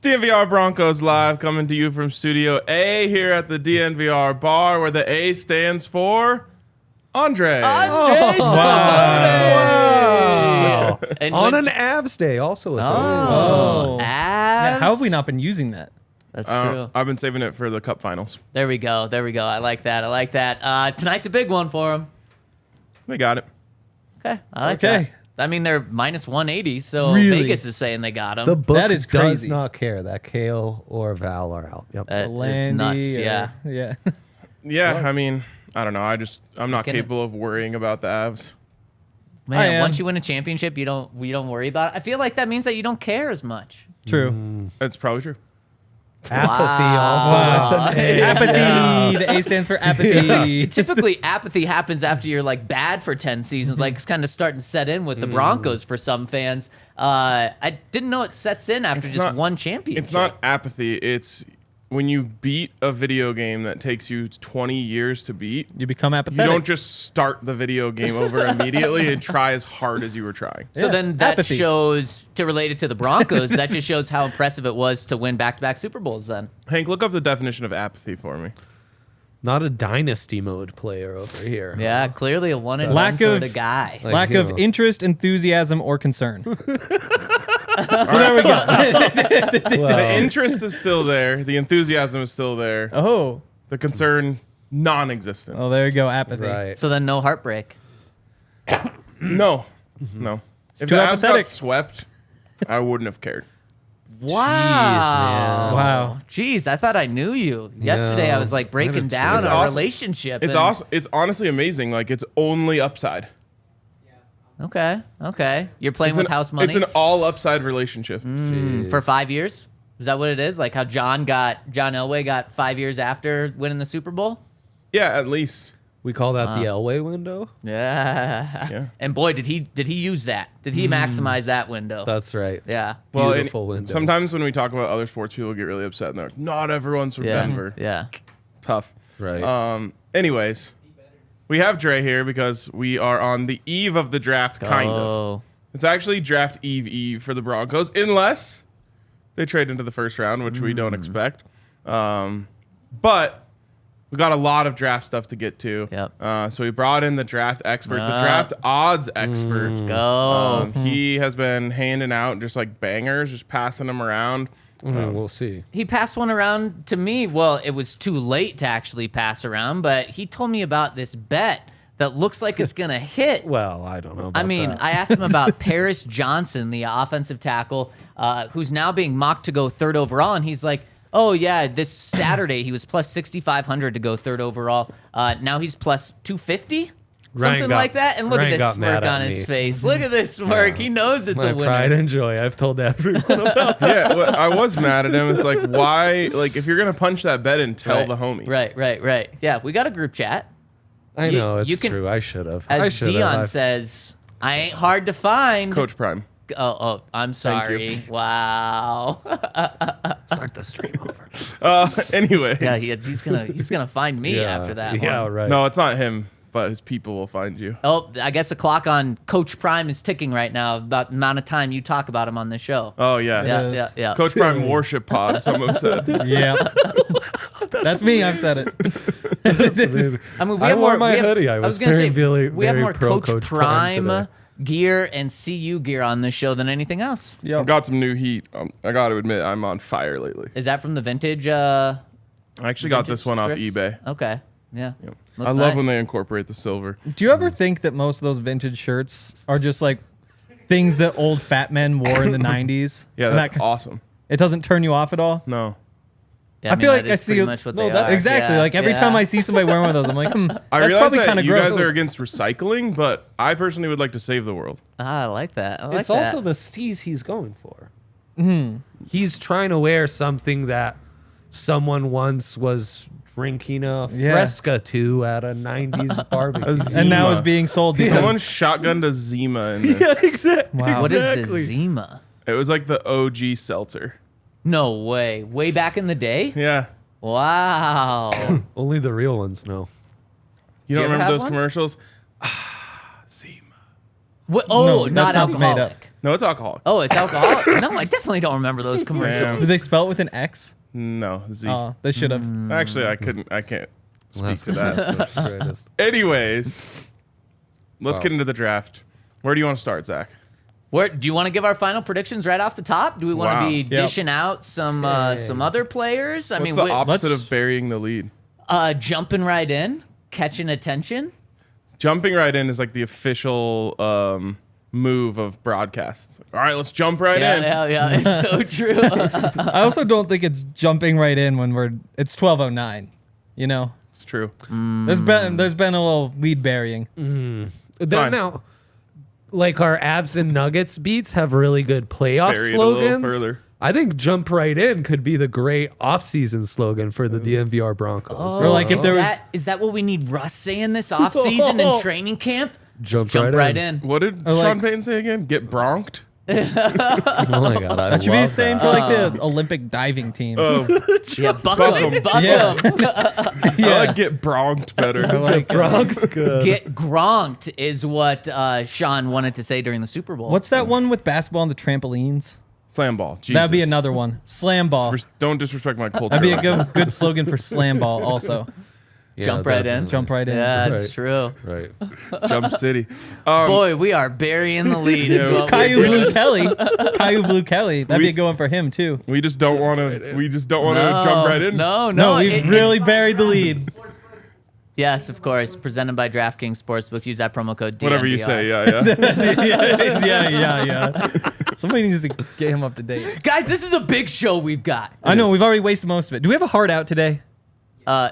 DNVR Broncos live, coming to you from Studio A here at the DNVR Bar, where the A stands for Andre. Wow. And On an Avs day, also a thing. Avs. Yeah, how have we not been using that? That's true. I've been saving it for the Cup Finals. There we go. I like that. Tonight's a big one for them. They got it. Okay, I like that. I mean, they're minus 180, so Really? Vegas is saying they got them. The book That is does crazy. not care that Kale or Val are out. Yep. It's nuts, yeah. Yeah. Yeah, I mean, I don't know. I'm not Can it- capable of worrying about the Avs. I Man, am. once you win a championship, we don't worry about it. I feel like that means that you don't care as much. True. That's probably true. Apathy also Wow. with an A. Apathy. Yeah. The A stands for apathy. Typically, apathy happens after you're like bad for 10 seasons. Like it's kind of starting to set in with the Broncos for some fans. I didn't know it sets in after one championship. It's not apathy. It's when you beat a video game that takes you 20 years to beat. You become You apathetic. don't just start the video game over immediately and try as hard as you were trying. So Yeah, then that apathy. shows, to relate it to the Broncos, that just shows how impressive it was to win back-to-back Super Bowls then. Hank, look up the definition of apathy for me. Not a dynasty mode player over here. Yeah, clearly a one and Lack done sort of- of guy. Like, Lack you of know. interest, enthusiasm, or concern. So there we go. The Well, interest is still there. The enthusiasm is still there. Oh. The concern, non-existent. Oh, there you go. Apathy. right. So then no heartbreak. No. If too the Avs got apathetic. swept, I wouldn't have cared. Wow. Wow. Jeez, I thought I knew you. Yesterday I was like breaking down It's our awesome. relationship. It's and- awesome. It's honestly amazing. Like, it's only upside. Okay. You're playing with house money It's an all upside relationship. for 5 years? Is that what it is? Like how John Elway got 5 years after winning the Super Bowl? Yeah, at least. We call that the Elway window. Yeah. Yeah. And boy, did he use that? Did he maximize that window? That's right. Yeah. Well, and Beautiful window. sometimes when we talk about other sports, people get really upset and they're like, not everyone's from Yeah. Denver. Yeah. Tough. Right. Anyways, we have Dre here because we are on the eve of the draft, kind of. Oh. It's actually draft eve for the Broncos, unless they trade into the first round, which we don't expect. But we got a lot of draft stuff to get to. Yep. So we brought in the draft expert, the Ah. draft odds expert. Go. He has been handing out just like bangers, just passing them around. We'll see. He passed one around to me. Well, it was too late to actually pass around, but he told me about this bet that looks like it's going to hit. Well, I don't know about I mean, that. I asked him about Paris Johnson, the offensive tackle, who's now being mocked to go third overall, and he's like, oh, yeah, this Saturday he was plus 6,500 to go third overall. Now he's plus 250? Something got- like that. And look Ryan at this got smirk mad at on his me. face. Look at this smirk. He knows it's My a winner. pride and joy. I've told everyone about Yeah, well, I was mad at him. It's like, why? Like, if you're going to punch that bet in, tell Right, the homies. Right. Yeah, we got a group chat. I You- know, it's you can- true. I should have. As Dion says, I ain't hard to find. Coach Prime. Oh, I'm Thank you. sorry. Wow. Start the stream over. Anyways. Yeah, he's gonna find me after that Yeah, one. right. No, it's not him, but his people will find you. Oh, I guess the clock on Coach Prime is ticking right now about the amount of time you talk about him on this show. Oh, yes. Yeah. Coach Prime Worship Pod, some have said. Yeah. That's me. I've said it. Amazing. I mean, we I have wore more. my we have, hoodie. I I was gonna very, say very, we have very more pro Coach Coach Prime Prime today. gear and CU gear on this show than anything else. I Yep. got some new heat. I got to admit, I'm on fire lately. Is that from the vintage? I actually got this Vintage one off thrift? eBay. Okay. Yeah. I love when they incorporate the silver. Do you ever think that most of those vintage shirts are just like things that old fat men wore in the 90s? Yeah, And that's that, awesome. it doesn't turn you off at all? No. Yeah, I feel like that I is see pretty it- much what No, they that's- are. Exactly. Yeah, Like every yeah. time I see somebody wearing one of those, I'm like, I that's realize probably that kind of you gross. guys are against recycling, but I personally would like to save the world. I like that. I like It's that. also the steez he's going for. He's trying to wear something that someone once was drinking a Yeah. Fresca to at a 90s barbecue. And now Zima. is being sold because Someone shotgunned a Zima in this. Yeah, exactly. Wow. What is exactly. a Zima? It was like the OG seltzer. No way. Way back in the day? Yeah. Wow. Only the real ones know. You You don't ever remember have those one? commercials? Zima. What? Oh, No, that not sounds made up. alcoholic. No, it's alcoholic. Oh, it's alcoholic. No, I definitely don't remember those commercials. Did they spell it with an X? No, Z. Oh, they should have. Actually, I can't speak to that. That's the greatest. Anyways, let's get into the draft. Where do you want to start, Zach? Where do you want to give our final predictions right off the top? Do we want to be dishing out some other players? I What's mean, the opposite of burying the lead? jumping right in, catching attention. Jumping right in is like the official move of broadcasts. All right, let's jump right in. Yeah. It's so true. I also don't think it's jumping right in when it's 12:09. You know, It's true. there's been a little lead burying. Fine. Now, like our abs and nuggets beats have really good playoff Bury it a little slogans. further. I think jump right in could be the great off-season slogan for the DNVR Broncos. Or like if there was Is that what we need Russ saying this offseason in training camp? Jump Right in. What did Or Sean like- Payton say again? Get bronked? Oh my god, that should be the same for like the Olympic diving team. Oh, Yeah, buck 'em. Yeah. I like get bronked better. I like Bronx good. Get gronked is what Sean wanted to say during the Super Bowl. What's that one with basketball and the trampolines? Slam ball. Jesus. That'd be another one. Slam ball. Don't disrespect my culture. That'd be a good slogan for slam ball also. Jump right in? Jump right in. Yeah, that's Right. true. Right. Jump City. Boy, we are burying the lead. Is what we're Caillou doing. Blue Kelly. Caillou Blue Kelly. That'd be a good one for him too. We just don't want to. We just don't want to jump right in. No, No, we've it's- really buried the lead. Yes, of course. Presented by DraftKings Sportsbook. Use that promo code DNVR. Whatever you say. Yeah. yeah. Somebody needs to get him up to date. Guys, this is a big show we've got. I know we've already wasted most of it. Do we have a heart out today?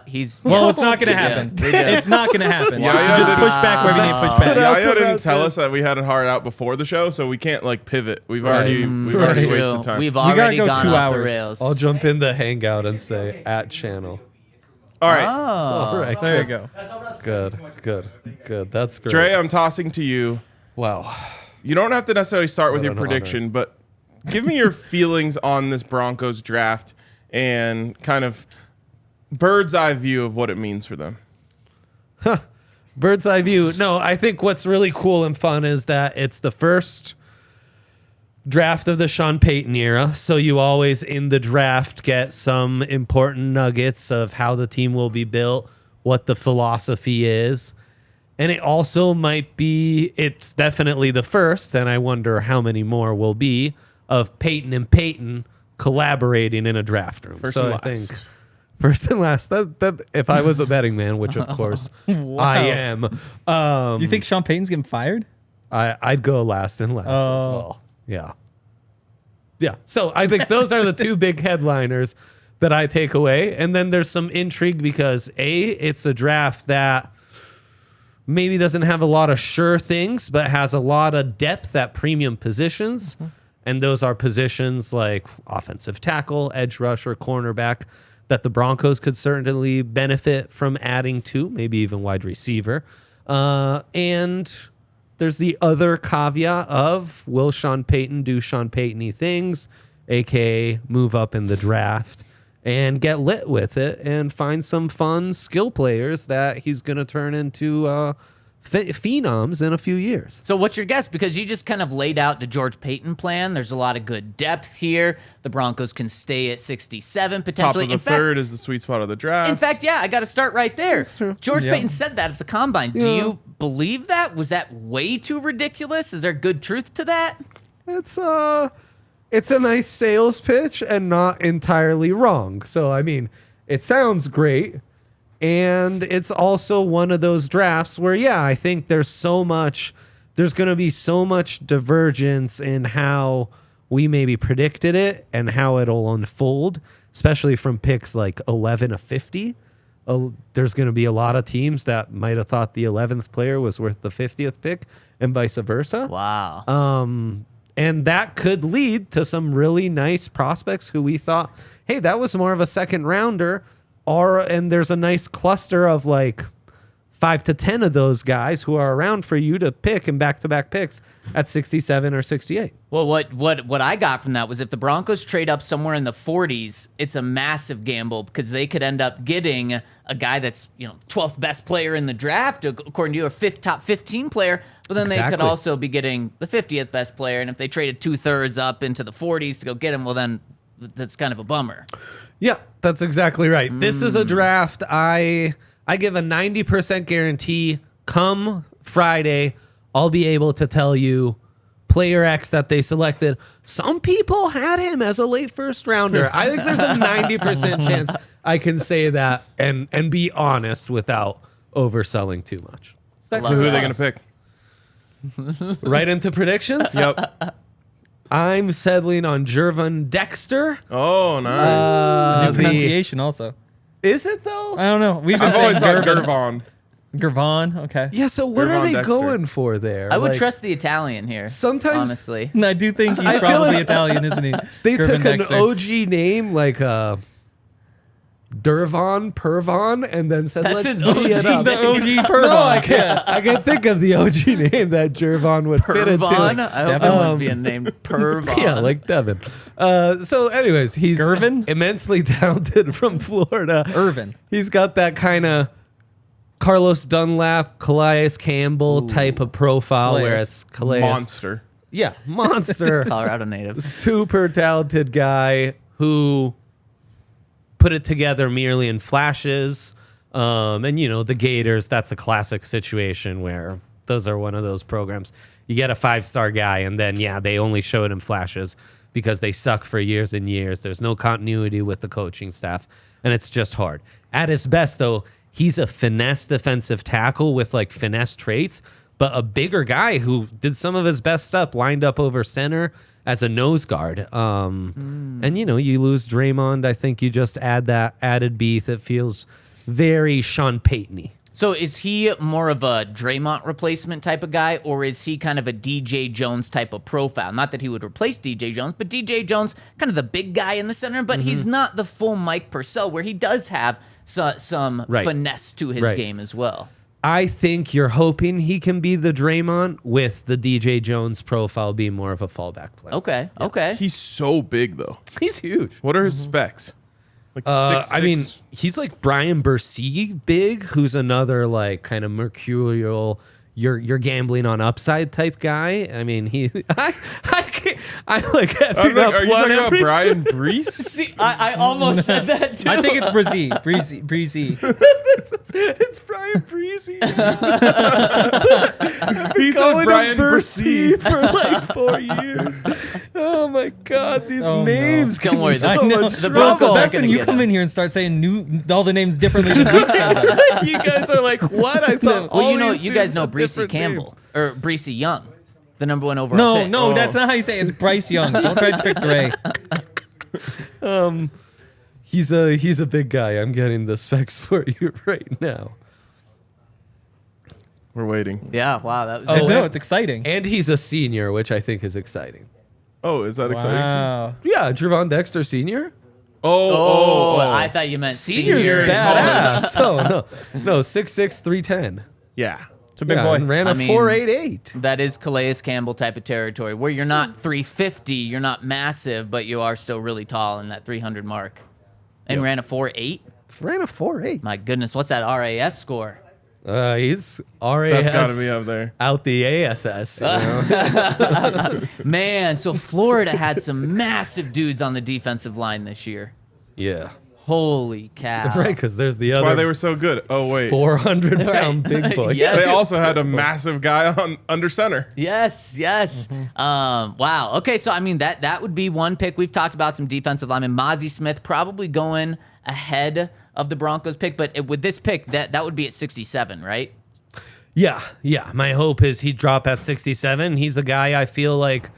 He's Well, yes. it's not gonna happen. we do. It's not gonna happen. Yeah, So yeah, just yeah. push back wherever you need to push back. Yaya didn't tell us that we had a heart out before the show, so we can't like pivot. We've already True. wasted time. We've gotta already go gone 2 off the hours. rails. I'll jump in the hangout and say @channel. All right, All right. There you go. Good. That's great. Dre, I'm tossing to you. Wow. You don't have to necessarily start with What your an honor. prediction, but give me your feelings on this Broncos draft and kind of bird's eye view of what it means for them. Bird's eye view. No, I think what's really cool and fun is that it's the first draft of the Sean Payton era. So you always in the draft get some important nuggets of how the team will be built, what the philosophy is. And it also might be, it's definitely the first, and I wonder how many more will be, of Payton and Payton collaborating in a draft room. First so and I last. think first and last. That if I was a betting man, which of course I am, You think Sean Payton's getting fired? I'd go last and last as Oh. well. Yeah. So I think those are the two big headliners that I take away. And then there's some intrigue because it's a draft that maybe doesn't have a lot of sure things, but has a lot of depth at premium positions. And those are positions like offensive tackle, edge rusher, cornerback that the Broncos could certainly benefit from adding to, maybe even wide receiver. And there's the other caveat of, will Sean Payton do Sean Payton-y things, aka move up in the draft and get lit with it and find some fun skill players that he's going to turn into phenoms in a few years. So what's your guess? Because you just kind of laid out the George Payton plan. There's a lot of good depth here. The Broncos can stay at 67 Top potentially. of the third is the sweet spot of the draft. In fact, yeah, I got to start right there. George Yeah. Payton said that at the combine. Do you believe that? Was that way too ridiculous? Is there good truth to that? It's a nice sales pitch and not entirely wrong. So I mean, it sounds great, and it's also one of those drafts where I think there's going to be so much divergence in how we maybe predicted it and how it'll unfold, especially from picks like 11 to 50. There's going to be a lot of teams that might have thought the 11th player was worth the 50th pick and vice versa. Wow. And that could lead to some really nice prospects who we thought, hey, that was more of a second rounder. And there's a nice cluster of like 5 to 10 of those guys who are around for you to pick in back-to-back picks at 67 or 68. Well, what I got from that was if the Broncos trade up somewhere in the 40s, it's a massive gamble because they could end up getting a guy that's 12th best player in the draft according to you, or top 15 player. But then they could also be getting the 50th best player, and if they traded 2/3 up into the 40s to go get him, well then that's kind of a bummer. Yeah, that's exactly right. This is a draft. I give a 90% guarantee. Come Friday, I'll be able to tell you player X that they selected. Some people had him as a late first rounder. I think there's a 90% chance I can say that and be honest without overselling too much. So who are they going to pick? Right into predictions? Yep. I'm settling on Jervon Dexter. Oh, nice. New pronunciation also. Is it though? I don't know. We've been I've always saying thought Gervon. Gervon. Okay. Yeah, so what are Jervon they Dexter. going for there? I would Like, trust the Italian here. Sometimes- honestly. And I do think he's I feel probably like Italian, isn't he? They Gervon took an Dexter. OG name like Dervon, Pervon, and then said, That's let's an G it OG up. The OG Pervon. No, I can't. I can't think of the OG name that Jervon would fit into. Pervon? I hope Devin? that one's being named Pervon. Yeah, like Devin. So, anyways, he's Gervin? immensely talented from Florida. Irvin. He's got that kind of Carlos Dunlap, Calais Campbell type of profile where Calais. it's Calais. Monster. Yeah, monster. Colorado native. Super talented guy who put it together merely in flashes. And, the Gators, that's a classic situation where those are one of those programs. You get a 5-star guy, and then, they only show it in flashes because they suck for years and years. There's no continuity with the coaching staff, and it's just hard. At his best, though, he's a finesse defensive tackle with, finesse traits, but a bigger guy who did some of his best stuff, lined up over center as a nose guard. And, you lose Draymond. I think you just add that added beef. It feels very Sean Payton-y. So is he more of a Draymond replacement type of guy, or is he kind of a DJ Jones type of profile? Not that he would replace DJ Jones, but DJ Jones, kind of the big guy in the center, but he's not the full Mike Purcell, where he does have some finesse to his game as well. I think you're hoping he can be the Draymond with the DJ Jones profile being more of a fallback play. Okay. He's so big, though. He's huge. What are his specs? Like 6'6"? I mean, he's like Brian Bursey big, who's another kind of mercurial, you're gambling on upside type guy. I mean, I can't. I are you talking about Brian Brees? See, I almost said that too. I think it's Breezy. It's Brian Breezy. He said Brian Bursey Brees. for 4 years. Oh my God, these Oh, no. names. Don't worry, so I know. much The trouble. Broncos That's aren't when gonna you get come him. in here and start saying all the names differently than we said them. You guys are like, what? I thought. Well, all these you dudes guys know have Breesy different Campbell or Breesy Young, the number 1 overall pick. No, that's not how you say it. It's Bryce Young. Don't try to trick Gray. names. He's a big guy. I'm getting the specs for you right now. We're waiting. Yeah, wow, that was. Oh, No, and- it's exciting. And he's a senior, which I think is exciting. Oh, is that exciting? Wow. Yeah, Jervon Dexter Senior. Oh, I thought you meant Senior's senior. badass. Oh no, 6'6", 310. Yeah. It's a big Yeah, boy. and ran a I mean- 4.88. That is Calais Campbell type of territory, where you're not 350, you're not massive, but you are still really tall in that 300 mark. And ran a 4.8. Ran a 4.8. My goodness, what's that RAS score? He's RAS. That's got to be up there. out the ASS. You know? Man, so Florida had some massive dudes on the defensive line this year. Yeah. Holy cow. Right, because there's the That's why they other were so good. Oh, wait. 400-pound big boy. Yes. They also had a massive guy on under center. Yes. Wow. Okay, so I mean that would be one pick. We've talked about some defensive linemen. Mozzie Smith probably going ahead of the Broncos pick, but with this pick, that would be at 67, right? Yeah. My hope is he'd drop at 67. He's a guy I feel like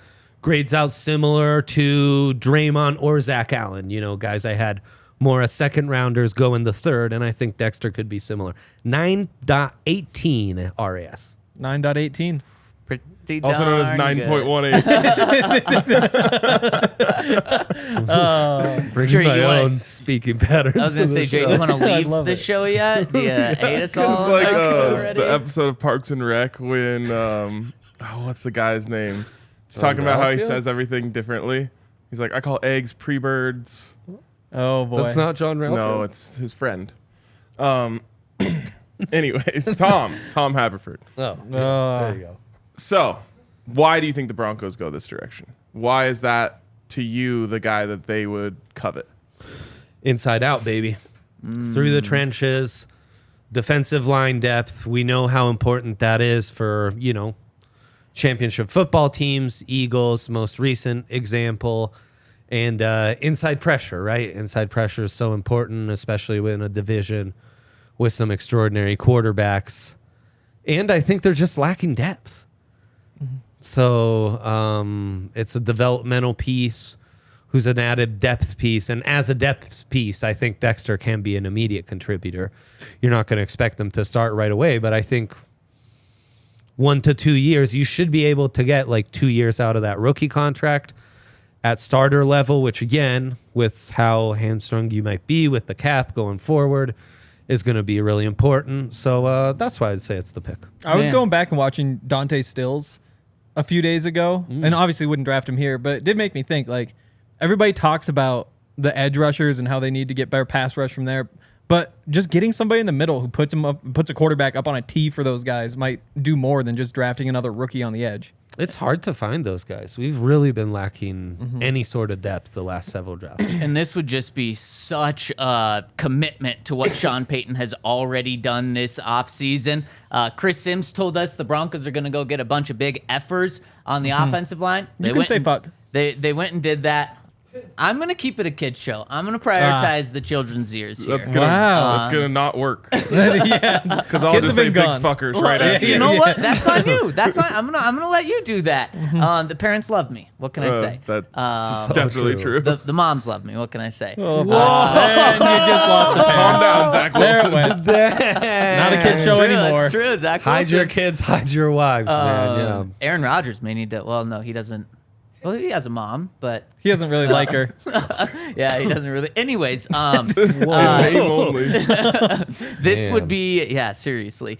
grades out similar to Draymond or Zach Allen. You know, guys I had more as second rounders go in the third, and I think Dexter could be similar. 9.18 RAS. 9.18. Pretty Also known as darn good. 9.18. Bringing Jerry, my you wanna- own speaking patterns. I was going to say, Jay, do you want to leave love the it. show yet? Do you hate us This is all like already? the episode of Parks and Rec when what's the guy's name? He's talking about how he Ralphio? says everything differently. He's like, I call eggs pre-birds. Oh boy. That's not John Ralphio. No, it's his friend. Anyways, Tom Haverford. Oh, there you go. So, why do you think the Broncos go this direction? Why is that to you the guy that they would covet? Inside out, baby. Through the trenches, defensive line depth. We know how important that is for, championship football teams, Eagles, most recent example, and inside pressure, right? Inside pressure is so important, especially in a division with some extraordinary quarterbacks. And I think they're just lacking depth. So it's a developmental piece who's an added depth piece. And as a depth piece, I think Dexter can be an immediate contributor. You're not going to expect them to start right away, but I think 1 to 2 years, you should be able to get like 2 years out of that rookie contract at starter level, which again, with how hamstrung you might be with the cap going forward, is going to be really important. So that's why I'd say it's the pick. I was Man. going back and watching Dante Stills a few days ago, and obviously wouldn't draft him here, but it did make me think, like, everybody talks about the edge rushers and how they need to get better pass rush from there, but just getting somebody in the middle who puts a quarterback up on a tee for those guys might do more than just drafting another rookie on the edge. It's hard to find those guys. We've really been lacking any sort of depth the last several drafts. And this would just be such a commitment to what Sean Payton has already done this offseason. Chris Sims told us the Broncos are going to go get a bunch of big effers on the offensive line. You can say fuck. They went and did that. I'm going to keep it a kid's show. I'm going to prioritize the children's ears here. That's gonna, Wow. that's gonna not work. Yeah. Because I'll Kids just have say been big gone. fuckers right after You know what? That's on you. That's on, I'm gonna let you do that. The parents love me. What can I say? That's Um, definitely true. true. the moms love me. What can I say? Oh, and you just lost the Calm parents. down, Zach There Wilson. it went. Not a kid's show True, anymore. That's true. Zach Hide Wilson. your kids, hide your wives, man. Yeah. Aaron Rodgers may need to. Well, no, he doesn't. Well, he has a mom, but He doesn't really like her. yeah, he doesn't really. Anyways, In name only. this Man. would be seriously.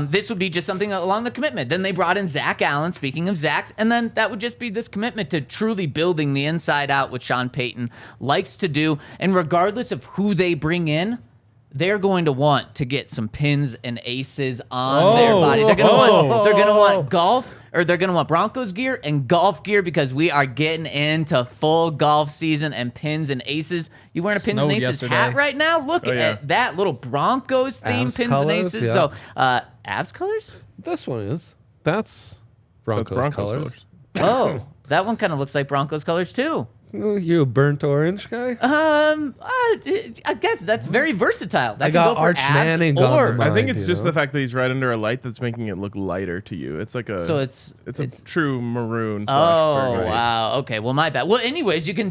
This would be just something along the commitment. Then they brought in Zach Allen. Speaking of Zach's, and then that would just be this commitment to truly building the inside out, which Sean Payton likes to do. And regardless of who they bring in, they're going to want to get some pins and aces on their body. They're going to want golf, or they're going to want Broncos gear and golf gear, because we are getting into full golf season and pins and aces. You wearing a pins and Snowed aces yesterday. hat right now? Look Oh, yeah. at that little Broncos themed Avs pins colors, and aces. yeah. So, Avs colors? This one is. That's Broncos, Broncos colors. Oh, that one kind of looks like Broncos colors too. Oh, you a burnt orange guy? I guess that's very versatile. That I can got go for Arch Avs Manning on or the I think mind, it's you just know? the fact that he's right under a light that's making it look lighter to you. It's like a So it's a true maroon. Oh burgundy. wow. Okay. Well, my bad. Well, anyways, you can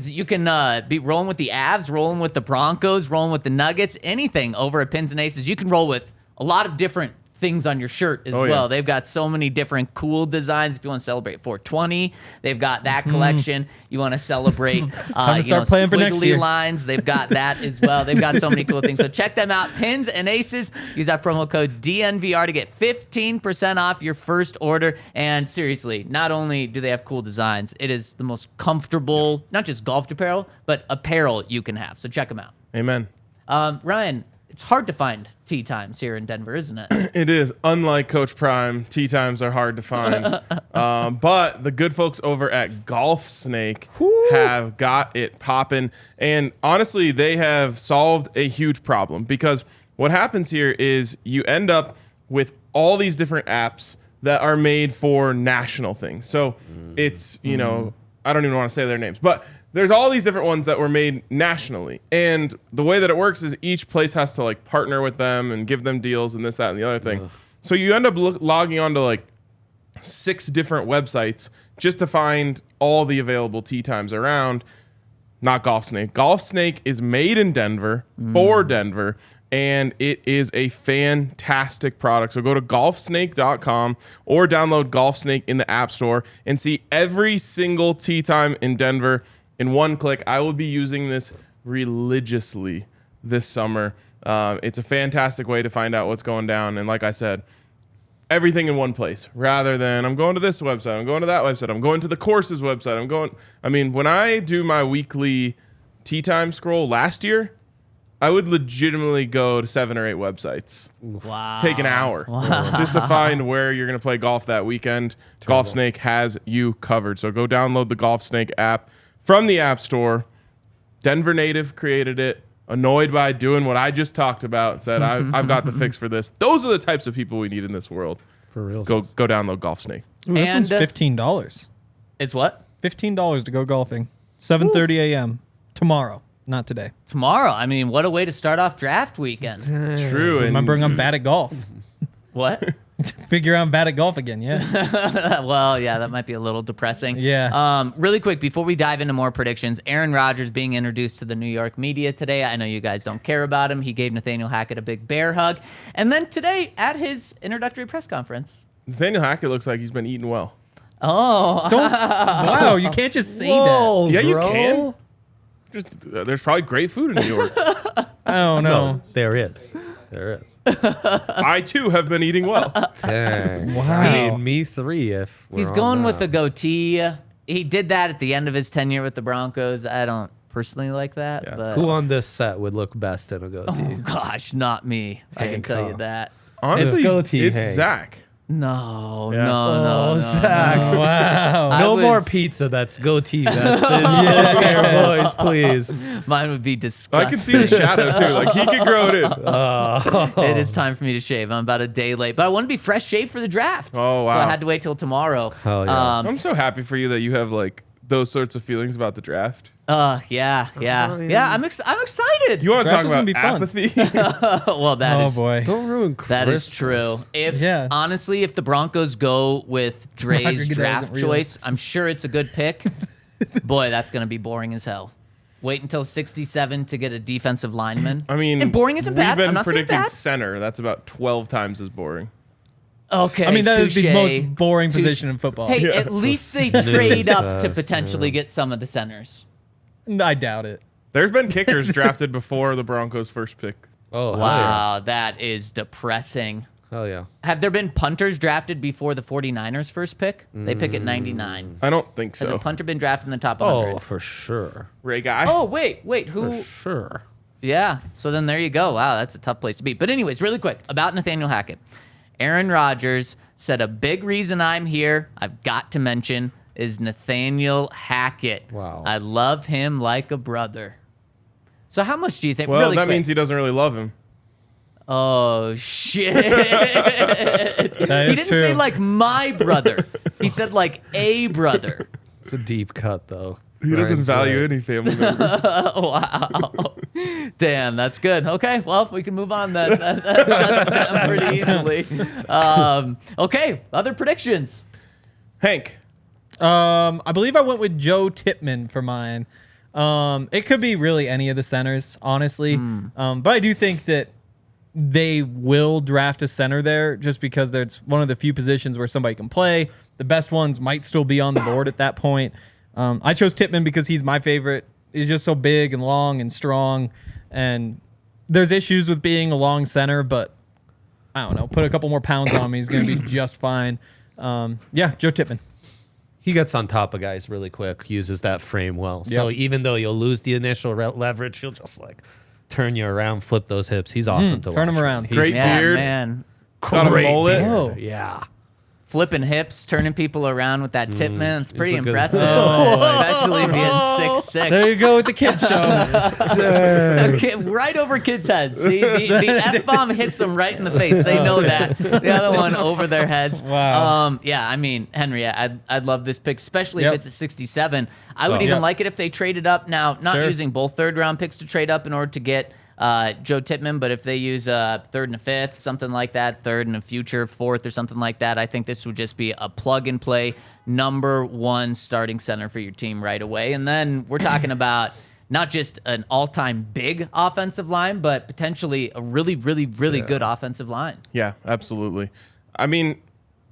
be rolling with the Avs, rolling with the Broncos, rolling with the Nuggets, anything over at Pins and Aces. You can roll with a lot of different things on your shirt as Oh, yeah. well. They've got so many different cool designs. If you want to celebrate 420, they've got that collection. You want to celebrate Time to start playing for next squiggly year. lines. They've got that as well. They've got so many cool things. So check them out. Pins and Aces. Use that promo code DNVR to get 15% off your first order. And seriously, not only do they have cool designs, it is the most comfortable, not just golf apparel, but apparel you can have. So check them out. Amen. Ryan, it's hard to find tea times here in Denver, isn't it? It is. Unlike Coach Prime, tea times are hard to find. But the good folks over at Golf Snake have got it popping. And honestly, they have solved a huge problem, because what happens here is you end up with all these different apps that are made for national things. So it's, I don't even want to say their names, but there's all these different ones that were made nationally. And the way that it works is each place has to like partner with them and give them deals and this, that, and the other thing. So you end up logging on to like 6 different websites just to find all the available tee times around. Not Golf Snake. Golf Snake is made in Denver for Denver. and it is a fantastic product. So go to golfsnake.com or download Golf Snake in the App Store and see every single tee time in Denver in one click. I will be using this religiously this summer. It's a fantastic way to find out what's going down. And like I said, everything in one place rather than I'm going to this website, I'm going to that website, I'm going to the course's website. When I do my weekly tee time scroll last year, I would legitimately go to 7 or 8 websites. Wow. Take an hour just to find where you're going to play golf that weekend. Golf Snake has you covered. So go download the Golf Snake app from the App Store. Denver native created it. Annoyed by doing what I just talked about. Said, I've got the fix for this. Those are the types of people we need in this world. For real. Go download Golf Snake. Ooh, this And, one's $15. It's what? $15 to go golfing. 7:30 a.m. tomorrow, not today. Tomorrow. I mean, what a way to start off draft weekend. True. And Remember, I'm bad at golf. What? Figure I'm bad at golf again, yeah. Well, yeah, that might be a little depressing. Yeah. Really quick, before we dive into more predictions, Aaron Rodgers being introduced to the New York media today. I know you guys don't care about him. He gave Nathaniel Hackett a big bear hug. And then today, at his introductory press conference. Nathaniel Hackett looks like he's been eating well. Oh. Wow, you can't just say Whoa, Yeah, you bro. can. There's probably great food in New York. that. I don't know. No, there is. There is. I, too, have been eating well. Dang. Wow. I mean, me 3 if we're He's on going that. with the goatee. He did that at the end of his tenure with the Broncos. I don't personally like that. Yeah. But Who on this set would look best in a goatee? oh, gosh, not me. I can Hank, tell you huh? that. Honestly, goatee, it's Hank. Zach. No, Yeah. no, no. Zach. Wow. I No more was- pizza. That's goatee. That's this boys, please. Mine would be I disgusting. can see the shadow, too. Like, he could grow it in. It is time for me to shave. I'm about a day late, but I want to be fresh shaved for the draft. Oh, So I wow. had to wait till tomorrow. Hell yeah. I'm so happy for you that you have, like, those sorts of feelings about the draft. Yeah. I'm excited. You want to talk Draft is about gonna be fun. apathy? well, that Oh is boy. Don't ruin Christmas. that is true. If Yeah. honestly, if the Broncos go with Dre's Rodgers draft isn't real. choice, I'm sure it's a good pick. Boy, that's going to be boring as hell. Wait until 67 to get a defensive lineman. I mean, and boring isn't bad. We've been I'm not saying predicting bad. center. That's about 12 times as boring. Okay, I mean, that is the touche. most boring Touche. position in football. Hey, Yeah, at it's least they snooze trade up to fest, potentially yeah. get some of the centers. I doubt it. There's been kickers drafted before the Broncos' first pick. Oh, hell Wow, that is depressing. yeah. Hell yeah. Have there been punters drafted before the 49ers' first pick? They pick at 99. I don't think Has so. a punter been drafted in the top 100? Oh, for sure. Ray Guy? Oh, wait, who? For sure. Yeah, so then there you go. Wow, that's a tough place to be. But anyways, really quick, about Nathaniel Hackett. Aaron Rodgers said a big reason I'm here, I've got to mention, is Nathaniel Hackett. Wow. I love him like a brother. So how much do you think? Well, really that quick. means he doesn't really love him. Oh, shit. That He is didn't true. say like my brother. He said like a brother. It's a deep cut, though. He doesn't Ryan's value right. any family members. Wow. Damn, that's good. Okay, well, we can move on. That shuts down pretty easily. Okay, other predictions. Hank. I believe I went with Joe Tippmann for mine. It could be really any of the centers, honestly. But I do think that they will draft a center there just because there's one of the few positions where somebody can play. The best ones might still be on the board at that point. I chose Tippmann because he's my favorite. He's just so big and long and strong. And there's issues with being a long center, but I don't know. Put a couple more pounds on me. He's going to be just fine. Yeah, Joe Tippmann. He gets on top of guys really quick, uses that frame well. So Yep. even though you'll lose the initial leverage, he'll just like turn you around, flip those hips. He's awesome to watch. turn him around. He's Great Yeah, beard. man. Got a great mullet. beard. Oh. Yeah. Flipping hips, turning people around with that Tippmann. It's pretty a good- impressive. Oh. Especially being 6'6". There you go with the kids show. Okay, right over kids' heads. See, the F-bomb hits them right in the face. They know that. The other one over their heads. Wow. Yeah, I mean, Henry, I'd love this pick, especially Yep. if it's a 67. I would Oh. even Yep. like it if they traded up. Now, not Sure. using both third-round picks to trade up in order to get Joe Tippmann, but if they use a third and a fifth, something like that, third and a future fourth or something like that, I think this would just be a plug-and-play number one starting center for your team right away. And then we're talking about not just an all-time big offensive line, but potentially a really, really, really good offensive line. Yeah, absolutely. I mean,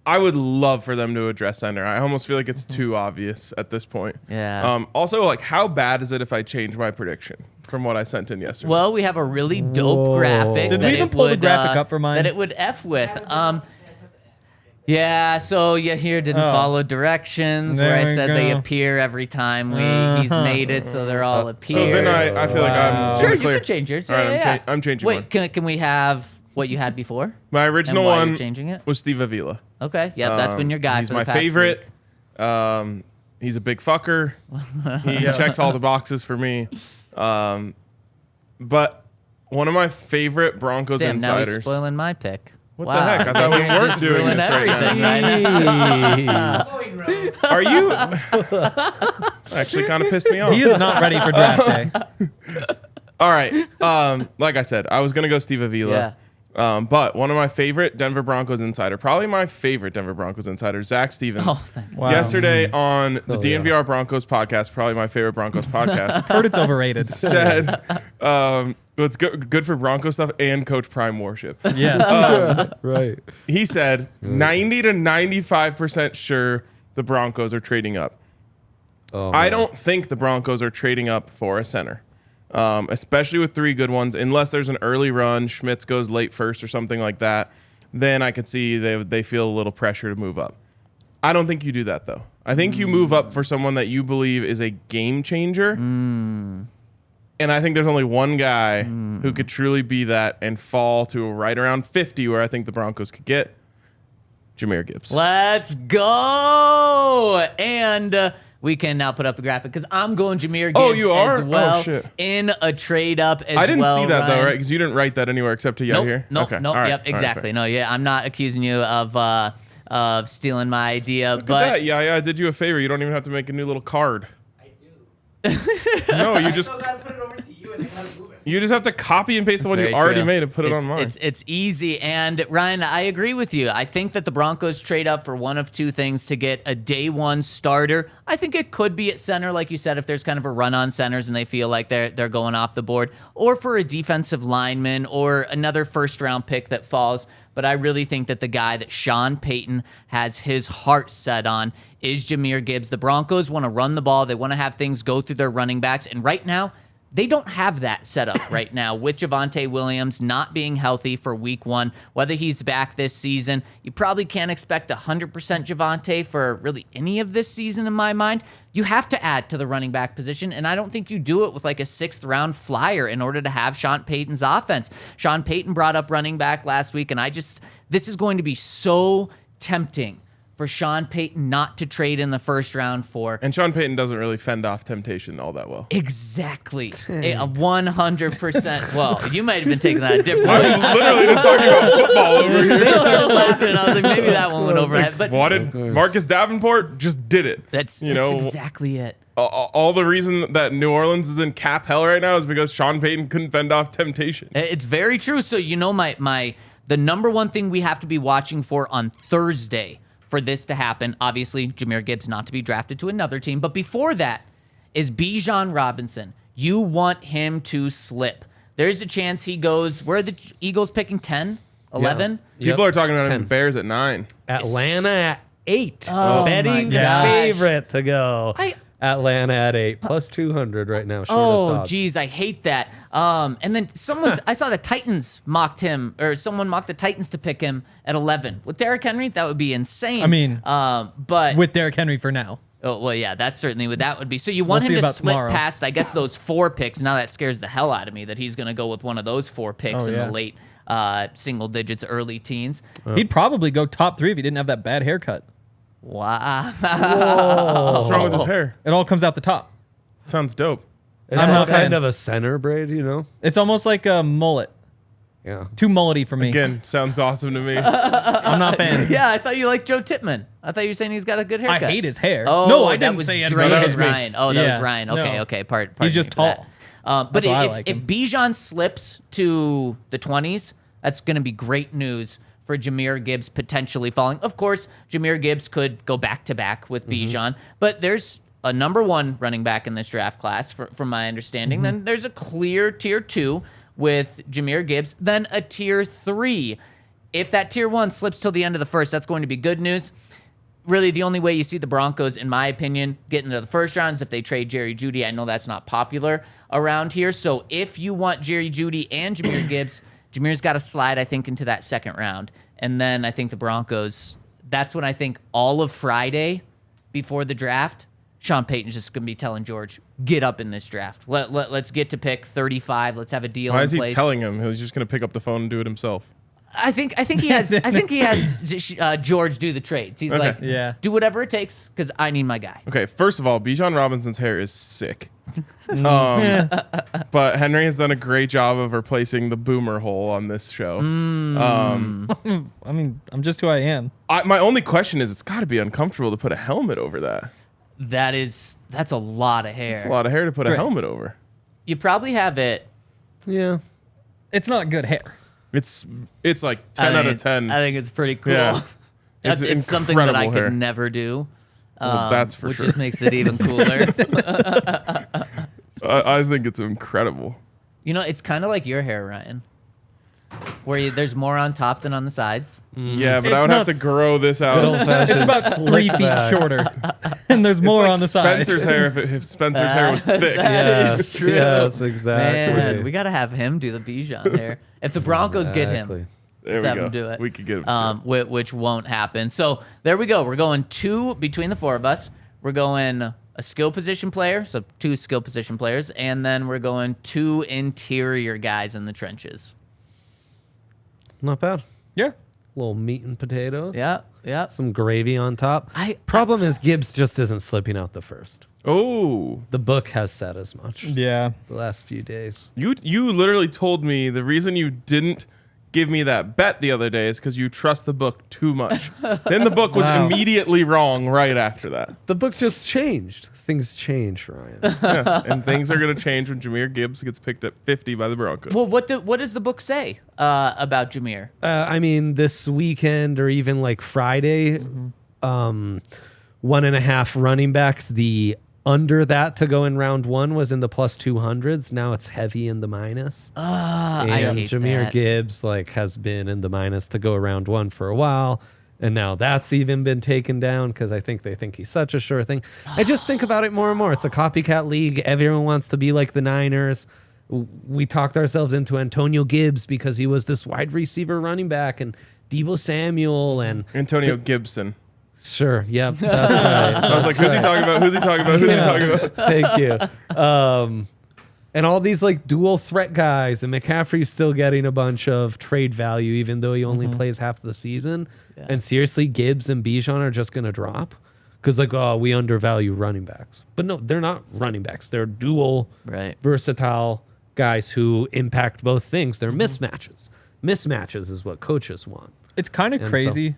I would love for them to address center. I almost feel like it's too obvious at this point. Yeah. Also, like, how bad is it if I change my prediction from what I sent in yesterday? Well, we have a really dope graphic. Did we that even it pull the would, graphic up for mine? That it would F with. Yeah, so Jahmyr didn't follow directions There where I we said they go. appear every time he's made it, so they're all appear. So then I feel like I'm Sure, you clear. can change yours. All right, Yeah, I'm changing Wait, one. can we have what you had before? My original and why you're one changing it? was Steve Avila. Okay, yeah, that's been your guy He's for my the past favorite. week. He's a big fucker. He checks all the boxes for me. But one of my favorite Broncos Damn, now he's insiders. spoiling my pick. What the heck? I thought we You're weren't just doing ruining this right everything now. right now. Are you? Actually, kind of pissed me off. He is not ready for draft day. All right. Like I said, I was gonna go Steve Avila. But one of my favorite Denver Broncos insider, probably my favorite Denver Broncos insider, Zac Stevens. Oh, thank Wow. Yesterday on the Oh, DNVR Broncos podcast, probably my favorite Broncos podcast, Heard it's overrated. said it's good for Broncos stuff and Coach Prime worship. Yes. Right. He said 90 to 95% sure the Broncos are trading up. Oh, I man. don't think the Broncos are trading up for a center, especially with three good ones. Unless there's an early run, Schmitz goes late first or something like that, then I could see they feel a little pressure to move up. I don't think you do that, though. I think you move up for someone that you believe is a game changer. And I think there's only one guy who could truly be that and fall to right around 50, where I think the Broncos could get Jahmyr Gibbs. Let's go! And we can now put up the graphic because I'm going Jahmyr Gibbs Oh, you are? as well Oh, shit. in a trade up as well. I didn't see that, though, Ryan. right? Because you didn't write that anywhere except to Yahir? Nope, Okay. nope, All right. yep, All right, exactly. fair. No, yeah, I'm not accusing you of stealing my idea, Look at but that. Yeah, I did you a favor. You don't even have to make a new little card. No, you just you just have to copy and paste the one you very already true. made and put it on mine. It's easy. And Ryan, I agree with you. I think that the Broncos trade up for one of two things to get a day one starter. I think it could be at center, like you said, if there's kind of a run on centers and they feel like they're going off the board, or for a defensive lineman or another first round pick that falls. But I really think that the guy that Sean Payton has his heart set on is Jahmyr Gibbs. The Broncos want to run the ball. They want to have things go through their running backs. And right now, they don't have that set up right now with Javonte Williams not being healthy for week one. Whether he's back this season, you probably can't expect 100% Javonte for really any of this season in my mind. You have to add to the running back position, and I don't think you do it with like a 6th round flyer in order to have Sean Payton's offense. Sean Payton brought up running back last week, and this is going to be so tempting for Sean Payton not to trade in the first round for. And Sean Payton doesn't really fend off temptation all that well. Exactly. A 100%. Well, you might have been taking that a different I way. was literally just talking about football over They here. started laughing, and I was like, maybe that one went over my head. But Wanted Marcus Davenport, just did it. that's you know, exactly it. all the reason that New Orleans is in cap hell right now is because Sean Payton couldn't fend off temptation. It's very true. So, you know, the number one thing we have to be watching for on Thursday for this to happen, obviously, Jahmyr Gibbs not to be drafted to another team. But before that is Bijan Robinson. You want him to slip. There's a chance he goes, where are the Eagles picking 10, 11? Yeah. People are talking about him 10. Bears at 9. Atlanta at 8. Oh, Betting my gosh. favorite to go. I- Atlanta at 8. Plus 200 right now. Shortest Oh, odds. geez, I hate that. And then I saw the Titans mocked him, or someone mocked the Titans to pick him at 11. With Derrick Henry, that would be insane. I mean, but with Derrick Henry for now. oh, well, yeah, that's certainly what that would be. So you want We'll see him to about slip tomorrow. past, I guess, those 4 picks. Now that scares the hell out of me that he's going to go with one of those 4 picks in yeah. the late single digits, early teens. He'd probably go top 3 if he didn't have that bad haircut. Wow. What's wrong with his hair? It all comes out the top. Sounds dope. It's I'm all not kind fan. of a center braid, you know? It's almost like a mullet. Yeah. Too mullety for me. Again, sounds awesome to me. I'm not a fan. Yeah, I thought you liked Joe Tippmann. I thought you were saying he's got a good I haircut. hate his hair. Oh, no, I that didn't was say Dre anything. that was and me. Ryan. Oh, that was Yeah, Ryan. Okay, no. okay. Pardon He's just me for that. tall. But That's why I if, like if him. Bijan slips to the 20s, that's going to be great news for Jahmyr Gibbs potentially falling. Of course, Jahmyr Gibbs could go back-to-back with Bijan, but there's a number 1 running back in this draft class, from my understanding. Then there's a clear tier 2 with Jahmyr Gibbs. Then a tier 3. If that tier 1 slips till the end of the first, that's going to be good news. Really, the only way you see the Broncos, in my opinion, get into the first round is if they trade Jerry Jeudy. I know that's not popular around here. So if you want Jerry Jeudy and Jahmyr Gibbs, Jahmyr's got to slide, I think, into that second round. And then I think the Broncos, that's when I think all of Friday before the draft, Sean Payton's just going to be telling George, get up in this draft. Let's get to pick 35. Let's have a deal Why in is he place. telling him? He's just going to pick up the phone and do it himself. I think he has George do the trades. He's like, Yeah. do whatever it takes because I need my guy. Okay, first of all, Bijan Robinson's hair is sick. But Henry has done a great job of replacing the boomer hole on this show. I mean, I'm just who I am. My only question is, it's got to be uncomfortable to put a helmet over that. That's a lot of hair. It's a lot of hair to put a helmet over. You probably have it. Yeah. It's not good hair. It's like 10 out of 10. I think it's pretty cool. Yeah. It's something that I incredible could hair. never do. Well, that's for which sure. just makes it even cooler. I think it's incredible. You know, it's kind of like your hair, Ryan, where there's more on top than on the sides. Yeah, but It's I would have not to grow this out. It's about 3 feet shorter, and there's more It's on the like sides. Spencer's hair if Spencer's hair was thick. That is true. Yes, exactly. Man, we got to have him do the Bijan hair. If the Broncos get him, Exactly. There let's we have go. him do it. We could get him. Which won't happen. So there we go. We're going 2 between the 4 of us. We're going a skill position player, so 2 skill position players, and then we're going 2 interior guys in the trenches. Not bad. Yeah. Little meat and potatoes. Yeah. Some gravy on top. I- Problem is Gibbs just isn't slipping out the first. Oh, The book has said as much Yeah. the last few days. you literally told me the reason you didn't give me that bet the other day is because you trust the book too much. Then the book was Wow. immediately wrong right after that. The book just changed. Things change, Ryan. Yes, and things are going to change when Jahmyr Gibbs gets picked at 50 by the Broncos. Well, what does the book say about Jahmyr? I mean, this weekend or even like Friday, 1.5 running backs. The under that to go in round 1 was in the plus 200s. Now it's heavy in the minus. I And hate Jahmyr that. Gibbs has been in the minus to go around 1 for a while. And now that's even been taken down because I think they think he's such a sure thing. I just think about it more and more. It's a copycat league. Everyone wants to be like the Niners. We talked ourselves into Antonio Gibbs because he was this wide receiver running back and Deebo Samuel and Antonio Gibson. sure. Yep. That's right. I was like, who's he talking about? Who's he talking about? Who's he talking about? Thank you. And all these dual threat guys, and McCaffrey's still getting a bunch of trade value, even though he only plays half the season. Yeah. And seriously, Gibbs and Bijan are just going to drop because we undervalue running backs. But no, they're not running backs. They're dual, versatile guys who impact both things. They're mismatches. Mismatches is what coaches want. It's kind of And crazy.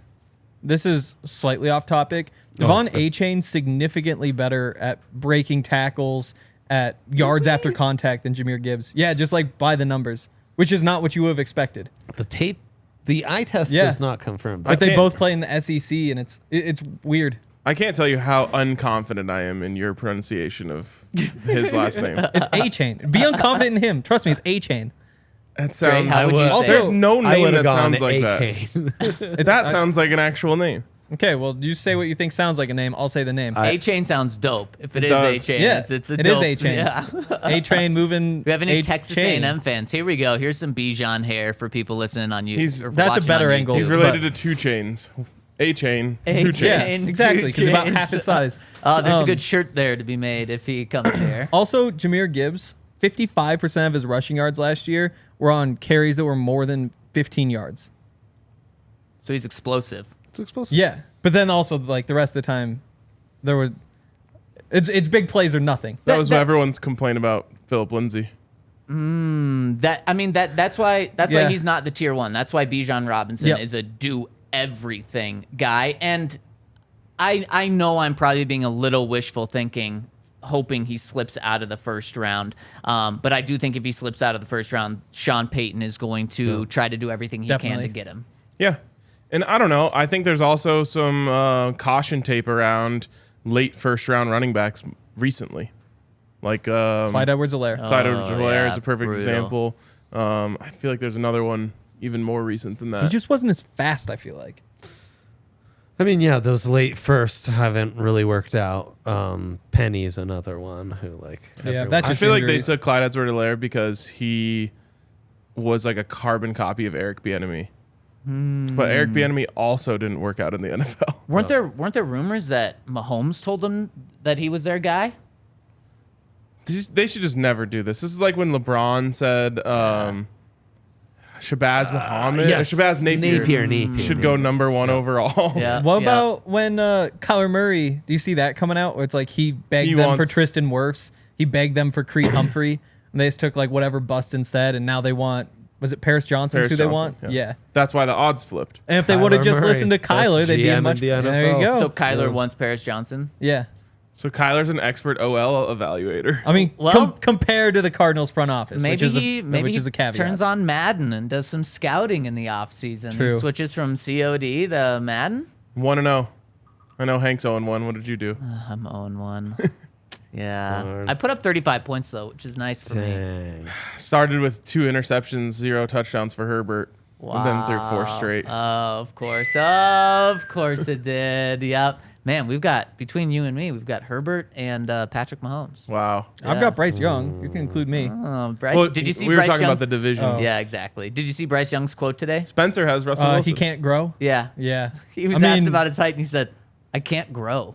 This is slightly off topic. Devon A-Chain significantly better at breaking tackles, at yards after contact than Jahmyr Gibbs. Yeah, just by the numbers, which is not what you would have expected. The tape, the eye test does not confirm. But they both play in the SEC, and it's weird. I can't tell you how unconfident I am in your pronunciation of his last name. It's A-Chain. Be unconfident in him. Trust me, it's A-Chain. That sounds. how would you say There's it? no I name would have that gone sounds like that. A-Kane. That sounds like an actual name. Okay, well, you say what you think sounds like a name. I'll say the name. A-Chain sounds dope. If it is does. A-Chain, Yeah, it's a it dope. is A-Chain. Yeah. A-Train moving. We have any Texas A-Chain. A&M fans? Here we go. Here's some Bijan hair for people listening on YouTube. That's a better angle. He's But- related to 2 chains. A-Chain, 2 A-Chain. chains. Yeah, exactly, because Two about chains. half his size. Oh, there's a good shirt there to be made if he comes here. Also, Jahmyr Gibbs, 55% of his rushing yards last year were on carries that were more than 15 yards. So he's explosive. It's explosive. Yeah, but then also the rest of the time, there was it's big plays or nothing. That was what everyone's complaint about Philip Lindsay. That's why Yeah. he's not the tier 1. That's why Bijan Robinson Yep. is a do everything guy. And I know I'm probably being a little wishful thinking, hoping he slips out of the first round. But I do think if he slips out of the first round, Sean Payton is going to try to do everything he can Definitely. to get him. Yeah. And I don't know. I think there's also some caution tape around late first round running backs recently. Like Clyde Edwards-Helaire. Clyde Edwards-Helaire is yeah, a perfect brutal. example. I feel like there's another one even more recent than that. He just wasn't as fast, I feel like. I mean, yeah, those late first haven't really worked out. Penny's another one who everyone- that I just feel like injuries. they took Clyde Edwards-Helaire because he was like a carbon copy of Eric Bieniemy. But Eric Bieniemy also didn't work out in the NFL. Weren't there rumors that Mahomes told them that he was their guy? They should just never do this. This is like when LeBron said Shabazz Muhammad, yes. or Shabazz Napier, Napier. should go number 1 overall. Yeah. What about when Kyler Murray, do you see that coming out? Where it's like he begged them for Tristan Wirfs. He begged them for Creed Humphrey. And they just took like whatever Bustin said. And now they want, was it Paris Johnson's who they want? Yeah. That's why the odds flipped. And if they would have Kyler just Murray, listened to Kyler, best they'd be GM in in much. the There you NFL. go. So Kyler wants Paris Johnson. Yeah. So Kyler's an expert OL evaluator. I mean, Well- compared to the Cardinals front office, Maybe which is he a caveat. turns on Madden and does some scouting in the offseason. True. He switches from COD to Madden. 1-0. I know Hank's 0-1. What did you do? I'm 0-1. Yeah. Darn. I put up 35 points, though, which is nice for me. Dang. Started with 2 interceptions, 0 touchdowns for Herbert. And then through 4 straight. Of course. Of course it did. Yep. Man, we've got, between you and me, we've got Herbert and Patrick Mahomes. Wow. I've got Bryce Young. You can include me. Bryce, Well, did you see we were Bryce talking Young's? about the division. Oh. Yeah, exactly. Did you see Bryce Young's quote today? Spencer has Russell Wilson. He can't grow. Yeah. Yeah. He was I asked mean, about his height, and he said, I can't grow.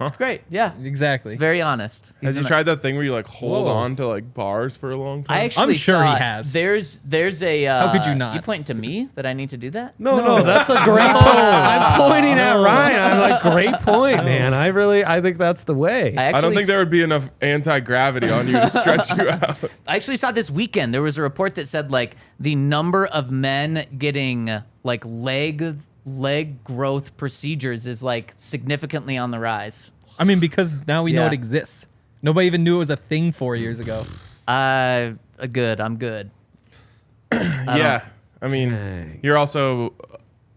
It's great. Yeah. Exactly. It's very honest. Has he tried that thing where you like hold Whoa. on to like bars for a long time? I actually sure saw he it. has. There's a. How could you not? You pointing to me that I need to do that? No, that's a great point. I'm pointing at Ryan. I'm like, great point, man. I think that's the way. I don't think there would be enough anti-gravity on you to stretch you out. I actually saw this weekend. There was a report that said like the number of men getting like leg growth procedures is like significantly on the rise. I mean, because now we know Yeah. it exists. Nobody even knew it was a thing 4 years ago. Good. I'm good. Yeah. I mean, Dang. you're also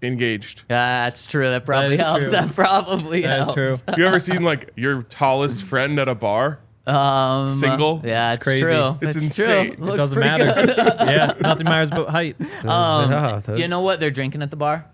engaged. That's true. That probably That is helps. true. That probably That is helps. true. Have you ever seen like your tallest friend at a bar? Single? Yeah, it's crazy. true. It's It's insane. True. It Looks doesn't pretty matter. good. Yeah, nothing matters but height. You know what they're drinking at the bar?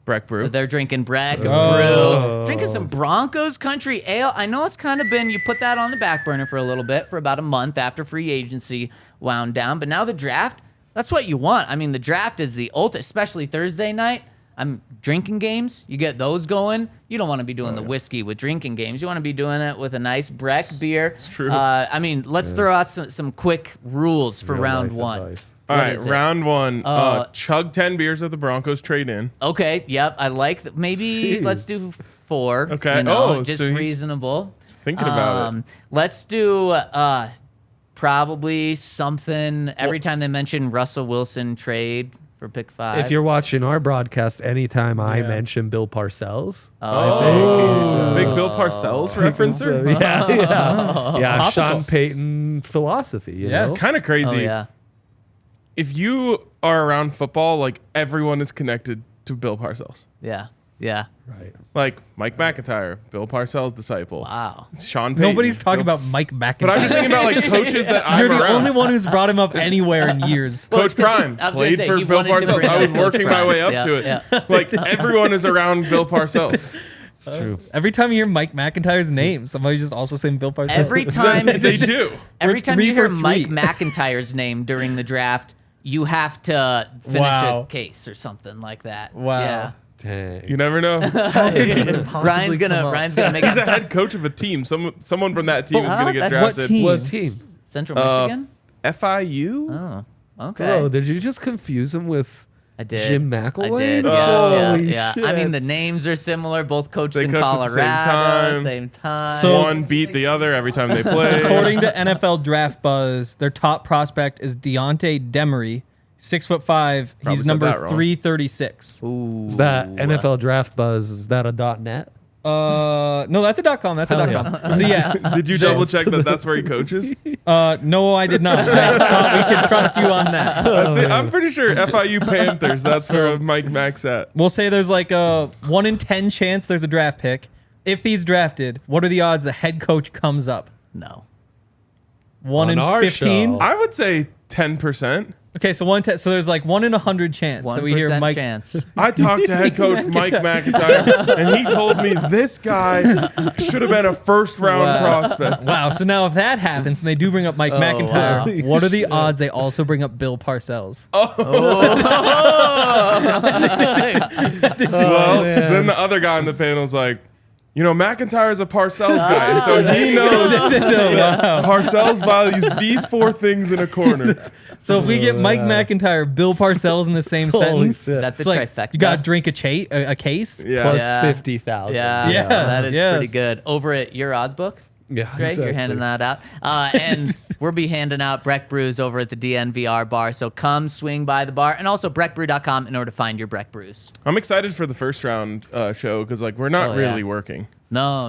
Breck Brew. They're drinking Breck Oh. Brew. Drinking some Broncos Country Ale. I know it's kind of been, you put that on the back burner for a little bit, for about a month after free agency wound down. But now the draft, that's what you want. I mean, the draft is the ultimate, especially Thursday night. I'm drinking games. You get those going. You don't want to be doing the whiskey with drinking games. You want to be doing it with a nice Breck beer. It's true. I mean, let's throw out some quick rules for Real round life one. advice. All What right, is it? round 1. Chug 10 beers at the Broncos trade in. Okay, yep. I like that. Maybe Jeez. let's do 4. Okay. You know, Oh, just so he's reasonable. thinking about it. Let's do probably something every time they mention Russell Wilson trade for pick 5. If you're watching our broadcast, anytime I Yeah. mention Bill Parcells, Oh, big Bill Parcells referencer? yeah, topical. Sean Payton philosophy. You Yes. know? Kind of crazy. oh yeah, If you are around football, like everyone is connected to Bill Parcells. yeah, yeah. Right. Like Mike McIntyre, Bill Parcells' disciple. Wow. Sean Payton. Nobody's talking Bill- about Mike McIntyre. But I'm just thinking about like coaches that I'm You're the around. only one who's brought him up anywhere in years. Well, Coach it's 'cause he- Prime I was gonna played say, for he Bill wanted to Parcells. bring I up was Coach working my Prime. way up Yeah, to it. yeah. Like everyone is around Bill Parcells. It's true. Every time you hear Mike McIntyre's name, somebody's just also saying Bill Parcells. Every time They do. Every We're time 3 you hear for 3. Mike McIntyre's name during the draft, you have to finish Wow. a case or something like that. Wow. Yeah. Dang. You never know. Ryan's gonna make He's a head coach of a team. Someone from that team is going to get That's- drafted. team? What team? Central Michigan. FIU? Oh, okay. Bro, did you just confuse him with I did. Jim I McElwain? did. Holy Yeah. shit. I mean, the names are similar. Both coached They in coached at the same Colorado. time. Same time. So- One beat the other every time they played. According to NFL Draft Buzz, their top prospect is Deonte Banks, 6'5". Probably He's said number that wrong. 336. Ooh. Is that NFL Draft Buzz? Is that a .net? No, that's a .com. That's a Hell .com. So yeah, Did you double check that that's where he coaches? no, I did not. I thought we could trust you on that. I'm pretty sure FIU Panthers, that's where Mike Mack's at. We'll say there's like a 1 in 10 chance there's a draft pick. if he's drafted, what are the odds the head coach comes up? No. 1 in our 15? show. I would say 10%. Okay, so so there's like 1 in 100 chance that we hear 1% Mike. chance. I talked to head coach Mike McIntyre, and he told me this guy should have been a first-round prospect. Wow, so now if that happens and they do bring up Mike McIntyre, wow. what are the odds they also bring up Bill Parcells? Well, then the other guy on the panel is like, McIntyre's a Parcells guy, and so he knows that Parcells values these 4 things in a corner. So if we get Mike McIntyre, Bill Parcells in the same Holy sentence, shit. Is that the it's like, trifecta? you got to drink a case? Yeah. Plus Yeah. 50,000. Yeah, that is yeah. pretty good. Over at your odds book, Yeah, Greg, exactly. you're handing that out. And we'll be handing out Breck Brews over at the DNVR Bar. So come swing by the bar, and also breckbrew.com in order to find your Breck Brews. I'm excited for the first round show because we're not Oh, yeah. really working. No.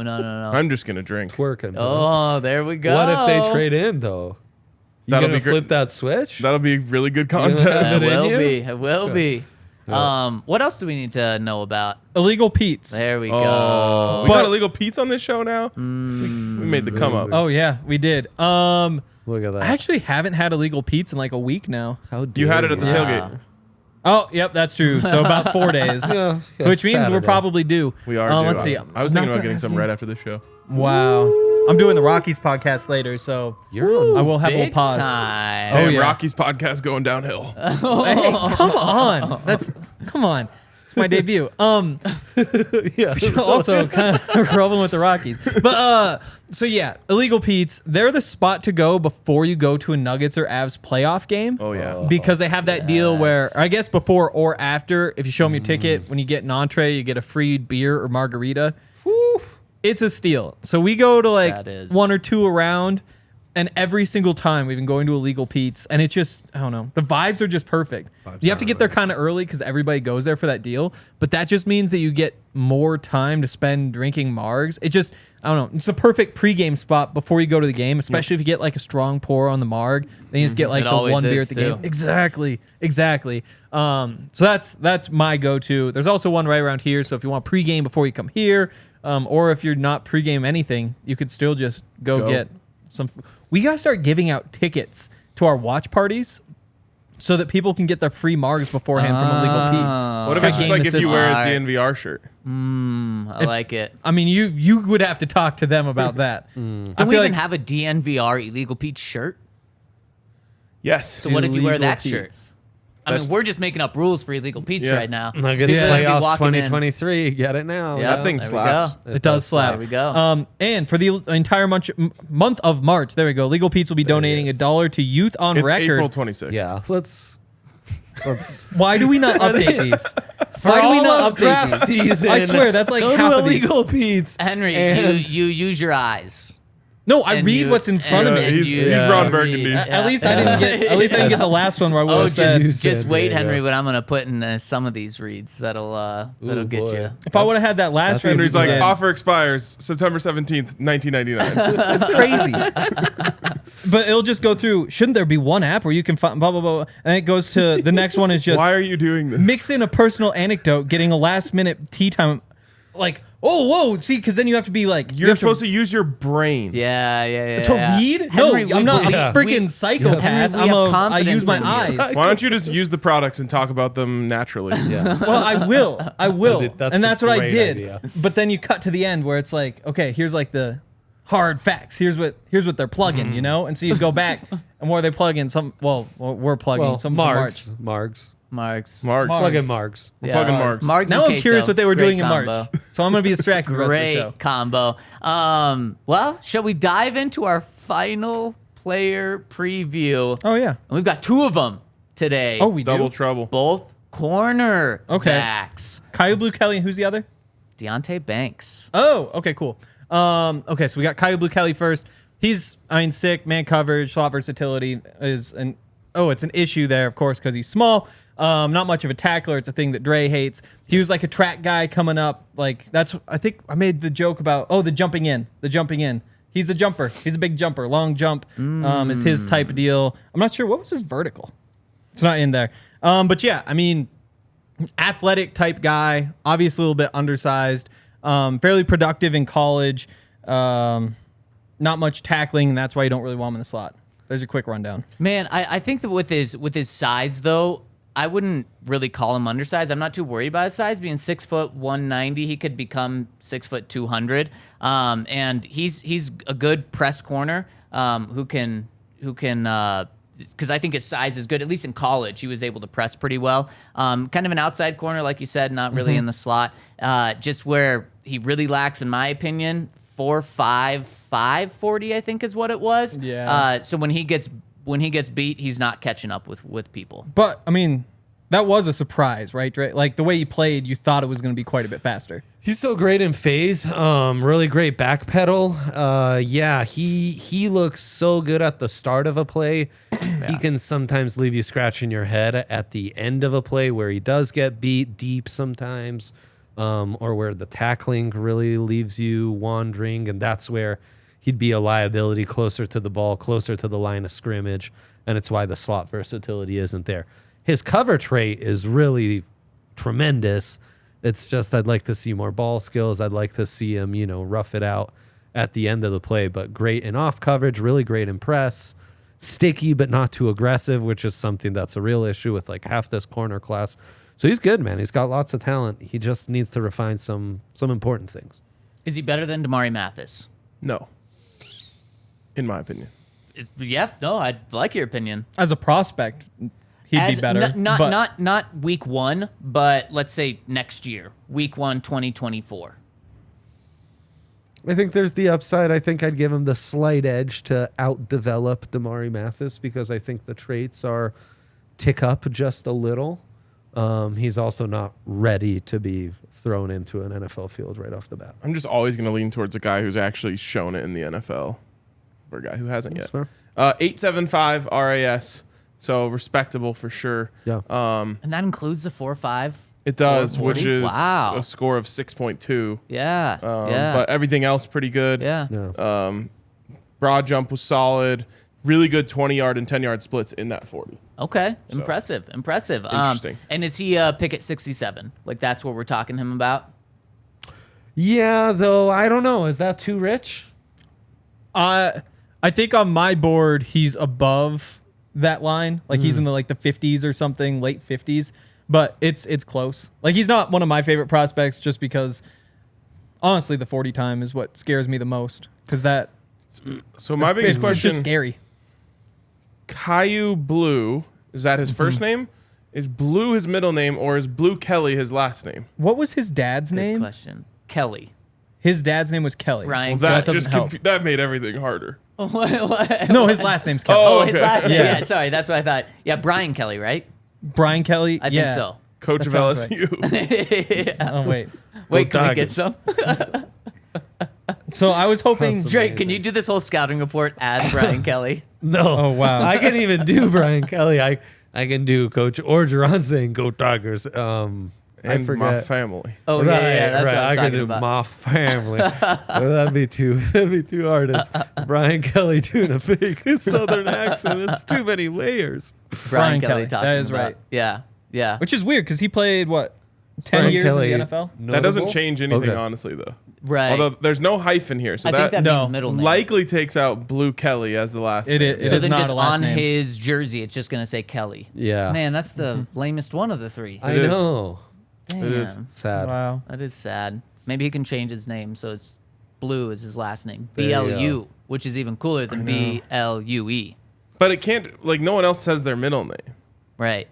I'm just gonna drink. Twerking. Oh, there we go. What if they trade in, though? You That'll gonna be great. flip that switch? That'll be really good have content. it It in will you? be. It will be. What else do we need to know about? Illegal Pete's. There we Oh, go. we got illegal Pete's on this show now. We made the come up. Oh, yeah, we did. Look at that. I actually haven't had Illegal Pete's in like a week now. How You had it at the Yeah. tailgate. Oh, yep, that's true. So about 4 days. Yeah, So which means we're Saturday. probably due. We are. Let's due. see. I was I'm thinking not about getting gonna some ask right you. after this show. Wow. I'm doing the Rockies podcast later, so You're I will have a little Big pause. time. Damn, yeah. Rockies podcast going downhill. Hey, come on. Come on. It's my debut. yeah. Also kind of rolling with the Rockies. But so yeah, Illegal Pete's, they're the spot to go before you go to a Nuggets or Avs playoff game. Oh yeah. Because they have that deal where, I guess before or after, if you show them your ticket, when you get an entree, you get a free beer or margarita. Woof. It's a steal. So we go to like That is. 1 or 2 around, and every single time we've been going to Illegal Pete's, and it's just, I don't know, the vibes are just perfect. You have to get there kind of early because everybody goes there for that deal, but that just means that you get more time to spend drinking margs. It just, I don't know, it's a perfect pregame spot before you go to the game, especially if you get like a strong pour on the marg. Then you just get like It the always one beer is, at the game. too. Exactly. So that's my go-to. There's also one right around here, so if you want pregame before you come here, or if you're not pregame anything, you could still just go get some. We gotta start giving out tickets to our watch parties so that people can get their free margs beforehand from Illegal Pete's. What if it's just Game like the if you wear a system. DNVR shirt? I like it. I mean, you would have to talk to them about that. I Do we feel even like have a DNVR Illegal Pete shirt? Yes. So what if you wear Illegal that shirt? Pete's. I mean, we're just making up rules for Illegal Pete's Yeah. right now. Nuggets People are gonna be playoffs walking in. 2023. Get it now. Yeah, That thing there we slaps. go. It does slap. There we go. And for the entire month of March, there we go. Legal Pete's will be donating is. $1 to Youth on It's Record. April 26th. Yeah. Let's. Why do we not update these? Why do we all not of update draft these? season. I swear, that's like go half to of these. Illegal Pete's. Henry, And- you use your eyes. No, I And read you- what's in front of and me. he's you- Ron you Burgundy. read. At least I didn't get. At least I didn't get the last one where I would Oh, have said. just wait, There you Henry. go. What I'm gonna put in some of these reads that'll get boy. you. If I would have had that last that's read, Henry's we like, did. offer expires September 17th, 1999. It's crazy. But it'll just go through. Shouldn't there be one app where you can find blah blah blah? And it goes to the next one is just Why are you doing this? mix in a personal anecdote, getting a last minute tea time. Like, oh whoa, see, because then you have to be like, You're supposed to use your brain. Yeah. to read. Henry, No, I'm not we- a we- freaking psychopath. Henry, we have I use confidence my in you. eyes. Why don't you just use the products and talk about them naturally? Yeah. Well, I will. That's And a that's what I great did. idea. But then you cut to the end where it's like, okay, here's like the hard facts. Here's what they're plugging, you know? And so you go back and where they plug in some we're plugging Well, some Margs. Marks. Mark. Plug in Margs. We're plugging Marks. Marks Now and I'm curious queso. what they were Great doing in combo. March. So I'm gonna be distracted the rest of the Great show. combo. Well, shall we dive into our final player preview? Oh yeah. And we've got 2 of them today. Oh, we Double do. trouble. both corner Okay. backs. Caillou Blue Kelly, and who's the other? Deonte Banks. Oh, okay, cool. Okay, so we got Caillou Blue Kelly first. He's, sick, man coverage, slot versatility it's an issue there, of course, because he's small. Not much of a tackler. It's a thing that Dre hates. He was like a track guy coming up. Like I think I made the joke about, the jumping in. He's a jumper. He's a big jumper. Long jump is his type of deal. I'm not sure. What was his vertical? It's not in there. But yeah, athletic type guy, obviously a little bit undersized. Fairly productive in college. Not much tackling, and that's why you don't really want him in the slot. There's your quick rundown. Man, I think that with his size though, I wouldn't really call him undersized. I'm not too worried about his size. Being 6 foot 190, he could become 6 foot 200. And he's a good press corner who can because I think his size is good. At least in college, he was able to press pretty well. Kind of an outside corner, like you said, not really in the slot. Just where he really lacks, in my opinion, 4.5, 5.40, I think is what it was. Yeah. So when he gets beat, he's not catching up with people. But, I mean, that was a surprise, right? Like, the way he played, you thought it was going to be quite a bit faster. He's so great in phase. Really great back pedal. Yeah, he looks so good at the start of a play. He can sometimes leave you scratching your head at the end of a play where he does get beat deep sometimes, or where the tackling really leaves you wandering, and that's where he'd be a liability closer to the ball, closer to the line of scrimmage, and it's why the slot versatility isn't there. His coverage rate is really tremendous. It's just I'd like to see more ball skills. I'd like to see him, rough it out at the end of the play. But great in off coverage, really great in press. Sticky, but not too aggressive, which is something that's a real issue with like half this corner class. So he's good, man. He's got lots of talent. He just needs to refine some important things. Is he better than Damarri Mathis? No. In my opinion. Yeah, no, I like your opinion. As a prospect, he'd be better. Not week 1, but let's say next year, week 1, 2024. I think there's the upside. I think I'd give him the slight edge to outdevelop Damarri Mathis because I think the traits are tick up just a little. He's also not ready to be thrown into an NFL field right off the bat. I'm just always going to lean towards a guy who's actually shown it in the NFL for a guy who hasn't yet. 8.75 RAS. So respectable for sure. Yeah. And that includes the 4.5. It does, 4.40? which is Wow. a score of 6.2. Yeah. Yeah. But everything else pretty good. Yeah. Yeah. Broad jump was solid. Really good 20-yard and 10-yard splits in that 40. Okay. Impressive. Interesting. And is he pick at 67? Like that's what we're talking to him about? Yeah, though, I don't know. Is that too rich? I think on my board, he's above that line. Like he's in the 50s or something, late 50s. But it's close. Like he's not one of my favorite prospects just because, honestly, the 40 time is what scares me the most. Because that... So my biggest it's question... just scary. Caillou Blue, is that his first name? Is Blue his middle name, or is Blue Kelly his last name? What was his dad's Good name? question. Kelly. His dad's name was Kelly. Ryan. Well, that doesn't just help. that made everything harder. What? No, his last name's Kelly. Oh, okay. his last name. Yeah. Yeah, sorry. That's what I thought. Yeah, Brian Kelly, right? Brian Kelly? I think so. Coach of That sounds LSU. Oh, wait. Wait, can we get Tigers. some? So I was hoping... That's Drake, can amazing. you do this whole scouting report as Brian Kelly? No. Oh, wow. I can't even do Brian Kelly. I can do Coach Orgeron saying go Tigers. I And forget. my family. Oh, yeah, that's what I was can talking do about. my family. Well, that'd be too hard. It's Brian Kelly doing a fake Southern accent. It's too many layers. Brian Kelly Kelly. talking That is about. right. Yeah. Which is weird because he played, 10 Brian years Kelly, in the NFL? That doesn't notable? change anything, Okay. honestly, though. Right. Although there's no hyphen here, so I think that No. means middle name. likely takes out Blue Kelly as the last It name. is. so It then not just a last on name. his jersey, it's just going to say Kelly. Yeah. Man, that's the lamest one of the three. I It is. know. Damn. it is. Sad. Wow. That is sad. Maybe he can change his name so it's Blue is his last name. There you go. BLU, which is even cooler than BLUE. But it can't, no one else says their middle name. Right.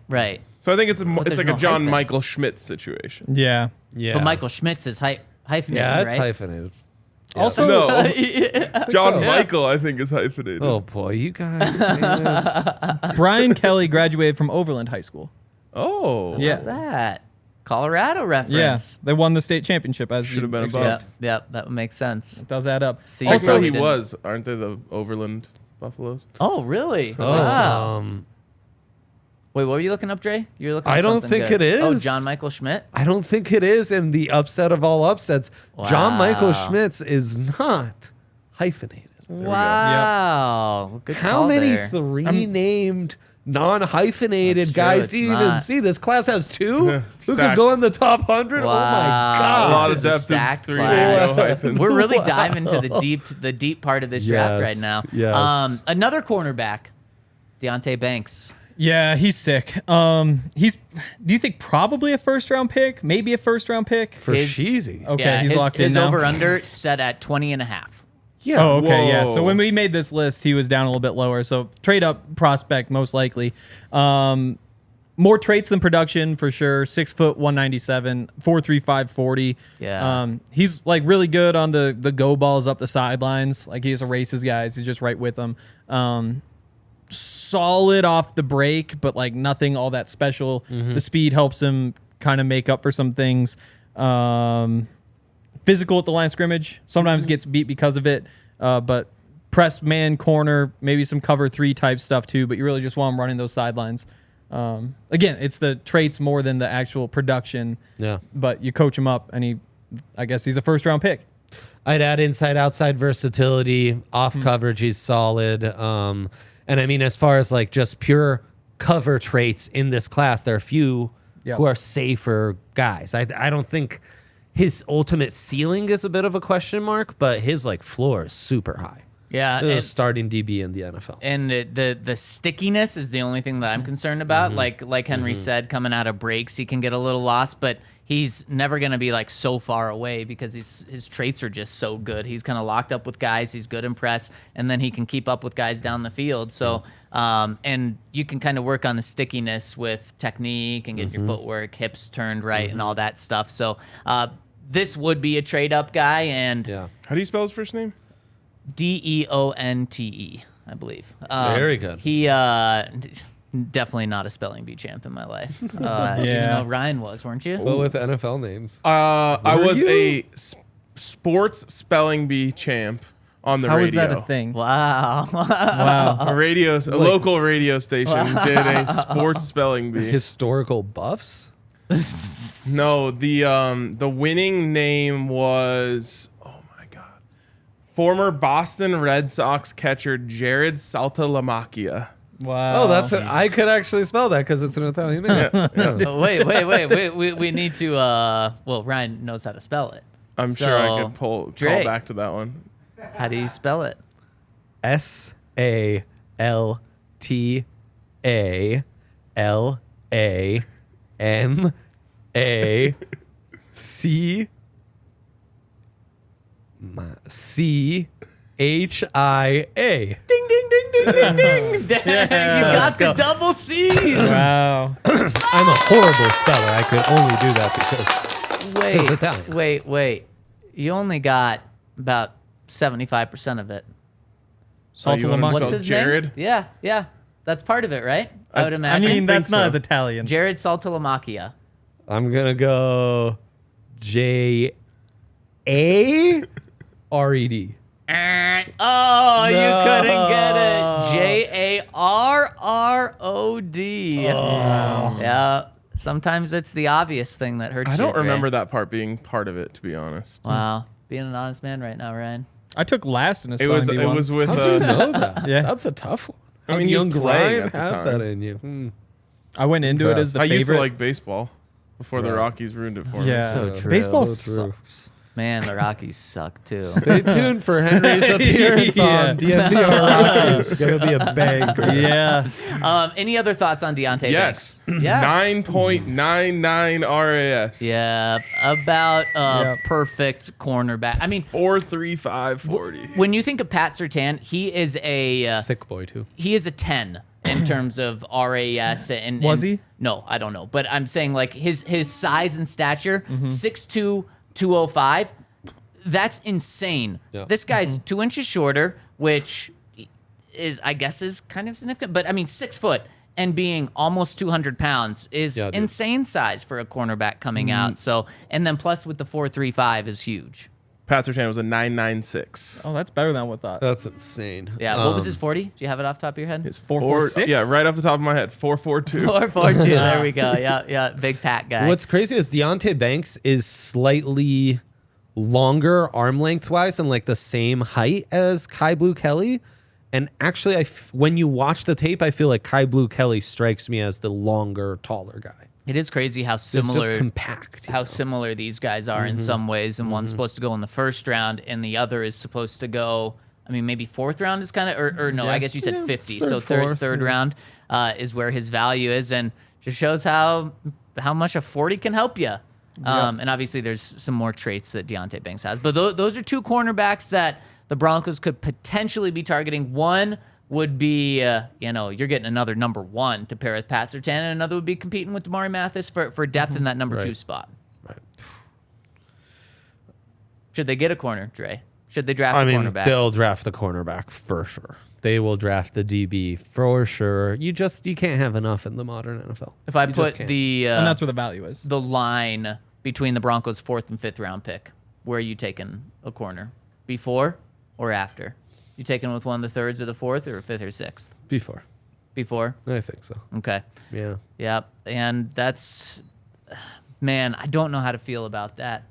So I think it's there's like no a John hyphens. Michael Schmitz situation. Yeah. Yeah. But Michael Schmitz is hyphenated, Yeah, it's right? hyphenated. Yeah. Also, No, Yeah. John Michael, I think, is hyphenated. Oh boy, you guys. say it. Brian Kelly graduated from Overland High School. Oh. Yeah. That Colorado Yeah. reference. They won the state championship as Should you have been expect. above. Yep, that would make sense. It does add up. See, you Also, probably he didn't- was. Aren't they the Overland Buffaloes? Oh, really? Oh, Wow. Wait, what were you looking up, Dre? You were looking. I up don't something think good. it Oh, is. John Michael Schmidt. I don't think it is, and the upset of all upsets, John Michael Wow. Schmitz is not hyphenated. Wow. Good How call many there. three-named non-hyphenated That's true, guys. it's Do you even not. see this class has 2 who could Stacked. go in the top 100? Wow. Oh my god! A lot This of is a depth in stacked 3 class. no hyphens. We're really diving to the deep part of this draft Yes, right now. yes. Another cornerback, Deonte Banks. Yeah, he's sick. Do you think probably a first-round pick? Maybe a first-round pick? For His- Sheezy. Okay, Yeah, he's locked in his now. over-under set at 20.5. Yeah. Oh, okay, yeah. Whoa. So when we made this list, he was down a little bit lower. So trade up prospect, most likely. More traits than production for sure. 6 foot, 197, 4.35 40. Yeah. He's like really good on the go balls up the sidelines. Like he just erases guys. He's just right with them. Solid off the break, but like nothing all that special. The speed helps him kind of make up for some things. Physical at the line of scrimmage. Sometimes gets beat because of it. But press man corner, maybe some cover 3 type stuff too. But you really just want him running those sidelines. Again, it's the traits more than the actual production. Yeah. But you coach him up, and I guess he's a first round pick. I'd add inside-outside versatility. Off coverage, he's solid. And I mean, as far as like just pure cover traits in this class, there are a few Yep. who are safer guys. I don't think his ultimate ceiling is a bit of a question mark, but his like floor is super high. Yeah, He's a and- starting DB in the NFL. And the stickiness is the only thing that I'm concerned about. Like Henry said, coming out of breaks, he can get a little lost, but he's never going to be like so far away because his traits are just so good. He's kind of locked up with guys. He's good in press, and then he can keep up with guys down the field. So, and you can kind of work on the stickiness with technique and getting your footwork, hips turned right, and all that stuff. So, this would be a trade up guy, and Yeah. How do you spell his first name? Deonte, I believe. Very good. He definitely not a spelling bee champ in my life. Even though Ryan was, weren't you? Well, with NFL names. I Were was you? a sports spelling bee champ on the How radio. is that a thing? Wow. Wow. A local radio station did a sports spelling bee. Historical buffs? No, the winning name was, oh my god, former Boston Red Sox catcher Jarrett Saltalamacchia. Wow. Oh, that's it. I could actually spell that because it's an Italian name. Oh, wait. We need to. Well, Ryan knows how to spell it. I'm sure I So, could call Drake. back to that one. How do you spell it? Saltalamacchia. Ding, ding, ding, ding, ding, ding. Dang, you got the double C's. Wow. I'm a horrible speller. I could only do that because It's Italian. Wait. You only got about 75% of it. So you wanna Saltalamacchia. What's spell his Jared? name? Yeah. That's part of it, right? I would I imagine. mean, that's so. not as Italian. Jared Saltalamacchia. I'm gonna go Jared. Oh, you couldn't get it. Jarrod. Yeah. Sometimes it's the obvious thing that hurts you. I don't Dre. remember that part being part of it, to be honest. Wow. Being an honest man right now, Ryan. I took last in a It spelling was bee it once. was with How'd you know that? Yeah. That's a tough one. I mean, he was young playing Ryan at the have time. that in you. I went into it as the I favorite. used to like baseball before the Right. Rockies ruined it for me. Yeah. So true. Baseball So true. sucks. Man, the Rockies suck too. Stay tuned for Henry's appearance Yeah. on DNVR Rockies. It's gonna be a banger. Yeah. Any other thoughts on Deonte Yes. Banks? Yeah. 9.99 RAS. Yeah, about Yep. perfect cornerback. I mean, 4.35 40. when you think of Pat Surtain, he is a Sick boy too. 10 in terms of RAS. And Was he? No, I don't know, but I'm saying like his size and stature, Mm-hmm. 6'2", 205. That's insane. Yeah. This guy's 2 inches shorter, which is I guess is kind of significant. But I mean, 6 foot and being almost 200 pounds is Yeah, dude. insane size for a cornerback coming out. So, and then plus with the 4.35 is huge. Pat Surtain was a 9.96. Oh, that's better than I thought. That's insane. Yeah. What was his 40? Do you have it off the top of your head? It's 4.46? Yeah, right off the top of my head. 4.42. 4.42. There we go. Yeah. Big Pat guy. What's crazy is Deonte Banks is slightly longer arm length wise and like the same height as Kai Blue Kelly. And actually, when you watch the tape, I feel like Kai Blue Kelly strikes me as the longer, taller guy. It is crazy how It's similar, just compact. how similar these guys are in some ways, and one's supposed to go in the first round, and the other is supposed to go. I mean, maybe fourth round is kind of, or no, I guess you said 50. So third round is where his value is, and just shows how much a 40 can help you. And obviously, there's some more traits that Deonte Banks has, but those are two cornerbacks that the Broncos could potentially be targeting. One would be, you're getting another number one to pair with Pat Surtain, and another would be competing with Damarri Mathis for depth in that number two spot. Right. Should they get a corner, Dre? Should they draft a cornerback? They'll draft the cornerback for sure. They will draft the DB for sure. You can't have enough in the modern NFL. If I put and that's where the value is. The line between the Broncos' 4th and 5th round pick, where are you taking a corner? Before or after? You taking with one of the thirds or the 4th or 5th or 6th? Before. Before? I think so. Okay. Yeah. Yeah. And that's, man, I don't know how to feel about that.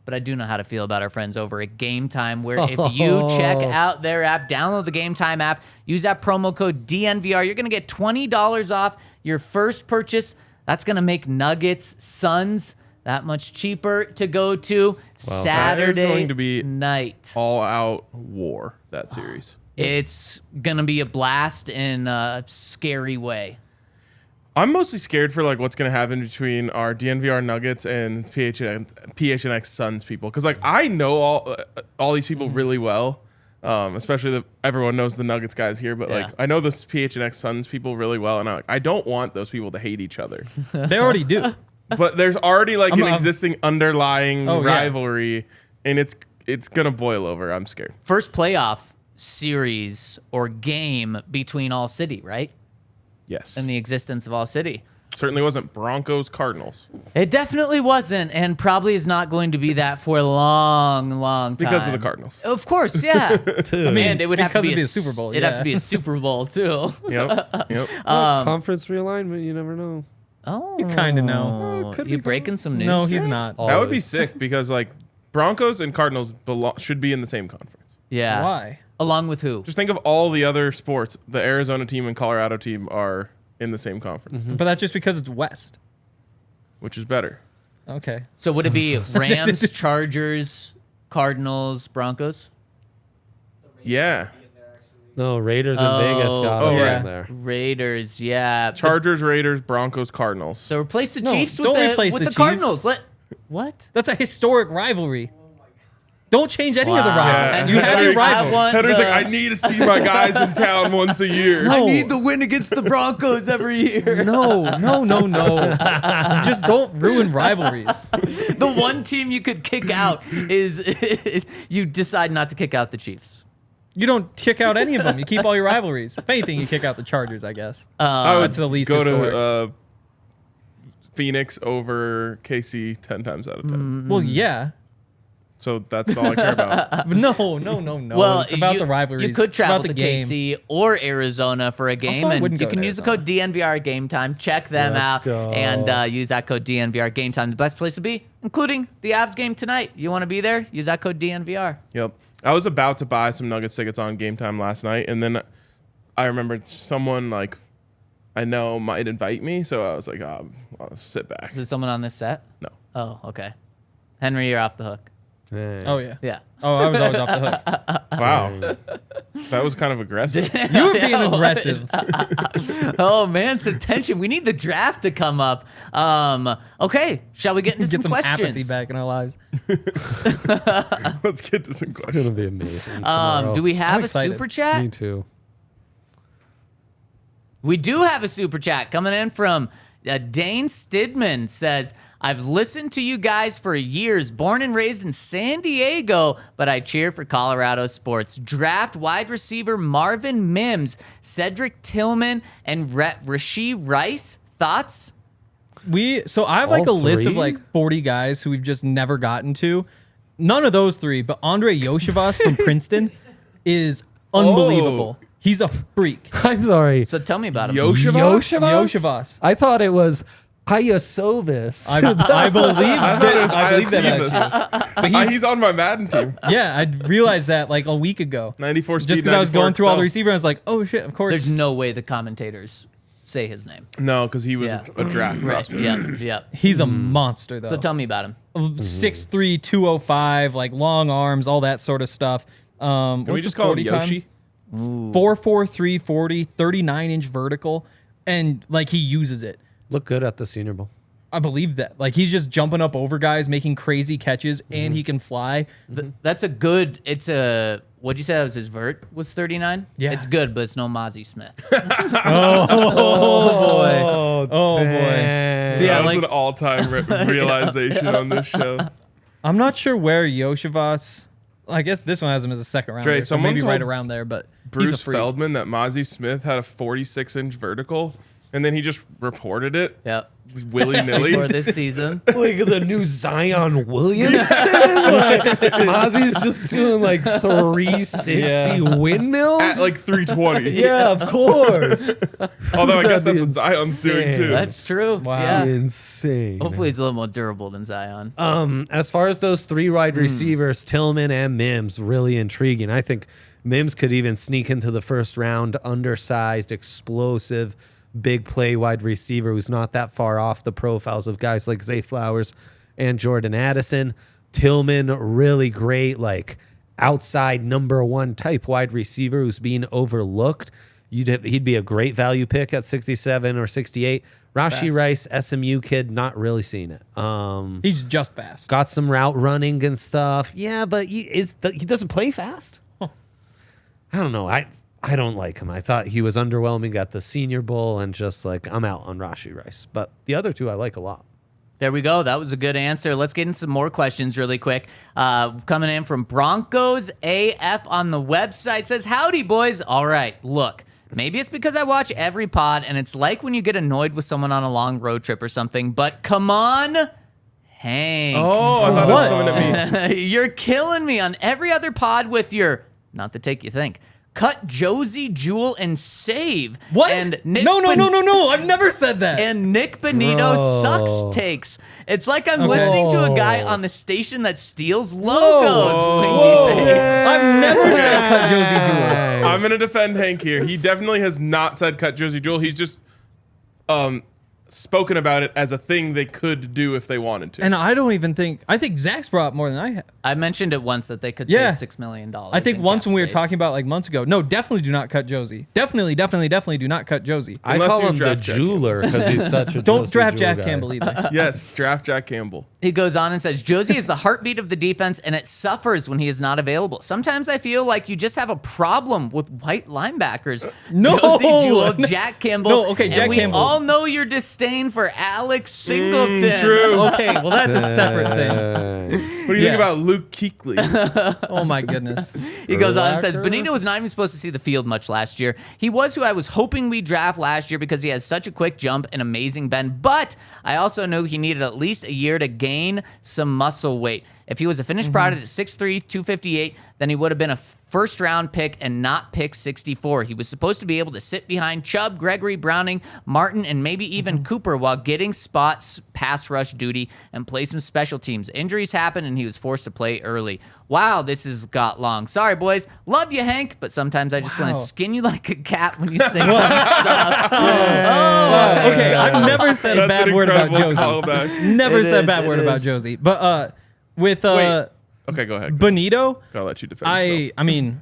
But I do know how to feel about our friends over at Game Time, where if you check out their app, download the Game Time app, use that promo code DNVR, you're going to get $20 off your first purchase. That's going to make Nuggets, Suns that much cheaper to go to Saturday going to be night. All out war, that series. It's going to be a blast in a scary way. I'm mostly scared for like what's going to happen between our DNVR Nuggets and PHNX Suns people, because like I know all these people really well, especially everyone knows the Nuggets guys here, but like I know the PHNX Suns people really well, and I don't want those people to hate each other. They already do. But there's already like an existing underlying rivalry, and it's gonna boil over. I'm scared. First playoff series or game between All City, right? Yes. In the existence of All City. Certainly wasn't Broncos Cardinals. It definitely wasn't, and probably is not going to be that for a long, long time. Because of the Cardinals. Of course, yeah. I mean, and it would have to be a Super Bowl. It'd have to be a Super Bowl too. Yep. Conference realignment, you never know. Oh, You kind of know. You're breaking some news. No, he's Dre? not. That would be sick because like Broncos and Cardinals should be in the same conference. Yeah. Why? Along with who? Just think of all the other sports. The Arizona team and Colorado team are in the same conference, But that's just because it's West. which is better. Okay. So would it be Rams, Chargers, Cardinals, Broncos? Yeah. No, Raiders in Vegas got Oh, it yeah. right there. Raiders, yeah. Chargers, Raiders, Broncos, Cardinals. So replace the No, Chiefs with don't replace the the Chiefs. Cardinals. What? That's a historic rivalry. Don't change any of the Wow. rivals. Yeah. You have your I rivals. want- Henry's like, the- I need to see my guys in town once a year. No. I need the win against the Broncos every year. No. Just don't ruin rivalries. The one team you could kick out is you decide not to kick out the Chiefs. You don't kick out any of them. You keep all your rivalries. If anything, you kick out the Chargers, I guess. I would That's the least go historic. to Phoenix over KC 10 times out of 10. Well, yeah. So that's all I care about. But no. Well, It's about you, the rivalries. You could It's about travel the to game. KC or Arizona for a game, Also, I and wouldn't you go can to use the code DNVR Game Time. Check them Let's out go. and use that code DNVR Game Time. The best place to be, including the Avs game tonight. You want to be there? Use that code DNVR. Yep. I was about to buy some Nuggets tickets on Game Time last night, and then I remembered someone like I know might invite me, so I was like, I'll sit back. Is there someone on this set? No. Oh, okay. Henry, you're off the hook. Hey. Oh, yeah. Yeah. Oh, I was always off the hook. Wow. That was kind of aggressive. You were being aggressive. Oh man, some tension. We need the draft to come up. Okay, shall we get into Get some some questions? apathy back in our lives. Let's get to some It's questions. gonna be amazing. tomorrow. Do we have I'm a excited. super Me chat? too. We do have a super chat coming in from Dane Stidham. Says, I've listened to you guys for years, born and raised in San Diego, but I cheer for Colorado sports. Draft wide receiver Marvin Mims, Cedric Tillman, and Rashee Rice. Thoughts? So I have like All a list of three? like 40 guys who we've just never gotten to. None of those three, but Andre Yoshivas from Princeton is unbelievable. He's a freak. I'm sorry. So tell me about him. Yoshivas? Yoshivas? Yoshivas. I thought it was Hyasovis. I believe that. I believe that. Iacevas. Actually. But He's on my Madden team. yeah, I realized that like a week ago. 94 speed, Just because I was 94 going through all the excel. receivers, I was like, oh shit, of course. There's no way the commentators say his name. No, because he was Yeah. a draft Right. prospect. Yeah. He's a monster though. So tell me about him. 6'3", 205, like long arms, all that sort of stuff. Can we just call him Yoshi? 4'4", 340, 39-inch vertical, and like he uses it. Look good at the Senior Bowl. I believe that. Like he's just jumping up over guys, making crazy catches, and he can fly. That's a good. It's a. What'd you say? That was his vert was 39. Yeah. It's good, but it's no Mozzie Smith. Oh boy. Oh boy. damn. So yeah, that was like an all-time realization on this show. I'm not sure where Yoshivas. I guess this one has him as a second rounder, Trey, so someone maybe right told around there. But he's a Bruce freak. Feldman that Mozzie Smith had a 46-inch vertical, and then he just reported it Yep. willy-nilly. For this season. Look at the new Zion Williamson. Like, Mozzie's just doing like 360 windmills. At like 320. Yeah, of course. Although I guess that's That'd be what Zion's doing insane. too. That's true. Wow. Yeah. Insane. Hopefully, it's a little more durable than Zion. As far as those three wide receivers, Tillman and Mims, really intriguing. I think Mims could even sneak into the first round, undersized, explosive, big play wide receiver who's not that far off the profiles of guys like Zay Flowers and Jordan Addison. Tillman, really great, like outside number one type wide receiver who's being overlooked. He'd be a great value pick at 67 or 68. Rashi Rice, SMU kid, not really seeing it. He's just fast. Got some route running and stuff. Yeah, but he doesn't play fast. I don't know. I don't like him. I thought he was underwhelming at the Senior Bowl, and just like I'm out on Rashi Rice. But the other two I like a lot. There we go. That was a good answer. Let's get into some more questions really quick. Coming in from Broncos AF on the website says, howdy, boys. All right, look. Maybe it's because I watch every pod, and it's like when you get annoyed with someone on a long road trip or something, but come on, Hank. Oh, I thought it was coming at me. You're killing me on every other pod with your, not the take you think, cut Josie, Jewel, and save. What? And Nick No. I've never said that. And Nick Benito Bro. sucks takes. It's like I'm listening to a guy on the station that steals logos. Winky face. I've never said cut Josie Jewell. I'm going to defend Hank here. He definitely has not said cut Josie Jewell. He's just spoken about it as a thing they could do if they wanted to. And I don't even think. I think Zach's brought up more than I have. I mentioned it once that they could Yeah. save $6 million. I think in once cap when we were space. talking about like months ago. No, definitely do not cut Josie. Definitely do not cut Josie. I Unless call you him the draft Jack jeweler because he's such a Don't Josie draft Jewell Jack guy. Campbell either. Yes, draft Jack Campbell. He goes on and says, Josie is the heartbeat of the defense, and it suffers when he is not available. Sometimes I feel like you just have a problem with white linebackers. No. Josie Jewell, Jack Campbell. No, okay, and Jack we Campbell. all know your disdain for Alex Singleton. true. Okay, well that's a separate thing. What do you Yeah. think about Luke Kuechly? Oh my goodness. He goes on and says, Urlacher? Benito was not even supposed to see the field much last year. He was who I was hoping we'd draft last year because he has such a quick jump and amazing bend, but I also knew he needed at least a year to gain some muscle weight. If he was a finished product at 6'3", 258, then he would have been a first-round pick and not pick 64. He was supposed to be able to sit behind Chubb, Gregory, Browning, Martin, and maybe even Cooper while getting spots pass rush duty and play some special teams. Injuries happened, and he was forced to play early. Wow, this has got long. Sorry, boys. Love you, Hank, but sometimes I just want to Wow. skin you like a cat when you say dumb stuff. Oh, Okay, I've never said a That's bad an word about incredible Josie. callback. Never It said a is, bad it word about is. Josie. But with Wait. Okay, go ahead. Benito, I'll let you defend yourself. I mean,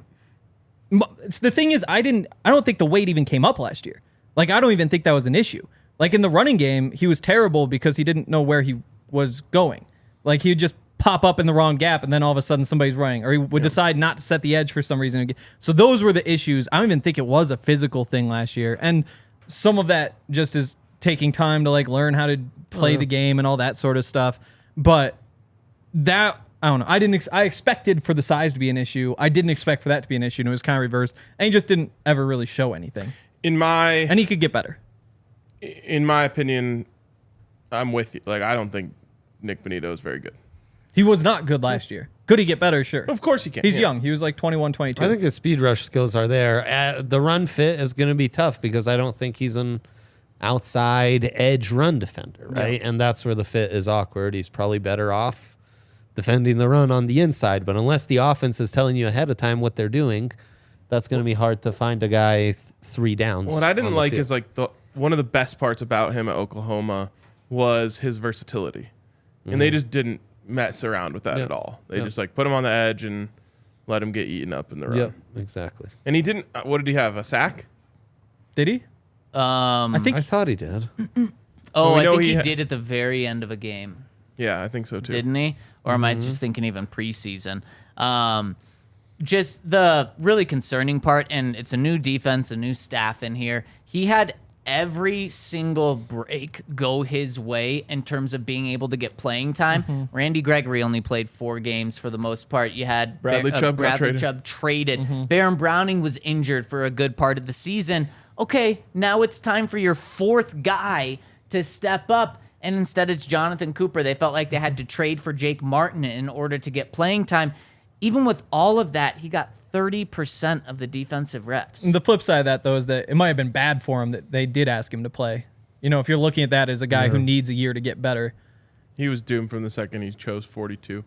the thing is, I don't think the weight even came up last year. Like, I don't even think that was an issue. Like, in the running game, he was terrible because he didn't know where he was going. Like, he would just pop up in the wrong gap, and then all of a sudden somebody's running. Or he would decide not to set the edge for some reason. So those were the issues. I don't even think it was a physical thing last year. And some of that just is taking time to, like, learn how to play the game and all that sort of stuff. But that... I don't know. I expected for the size to be an issue. I didn't expect for that to be an issue, and it was kind of reversed. And he just didn't ever really show anything. And he could get better. In my opinion, I'm with you. Like, I don't think Nick Benito is very good. He was not good last year. Could he get better? Sure. Of course he can. He's yeah. young. He was like 21, 22. I think his speed rush skills are there. The run fit is going to be tough because I don't think he's an outside edge run defender, right? And that's where the fit is awkward. He's probably better off defending the run on the inside. But unless the offense is telling you ahead of time what they're doing, that's going to be hard to find a guy 3 downs. What I didn't like is like one of the best parts about him at Oklahoma was his versatility. And they just didn't mess around with that at all. They just like put him on the edge and let him get eaten up in the run. Yep, exactly. And he didn't, what did he have? A sack? Did he? I thought he did. I think he did at the very end of a game. Yeah, I think so too. Didn't he? Or am I just thinking even preseason? Just the really concerning part, and it's a new defense, a new staff in here. He had every single break go his way in terms of being able to get playing time. Randy Gregory only played 4 games for the most part. You had Bradley Chubb traded. Baron Browning was injured for a good part of the season. Okay, now it's time for your 4th guy to step up. And instead it's Jonathan Cooper. They felt like they had to trade for Jake Martin in order to get playing time. Even with all of that, he got 30% of the defensive reps. The flip side of that, though, is that it might have been bad for him that they did ask him to play. You know, if you're looking at that as a guy who needs a year to get better. He was doomed from the second he chose 42.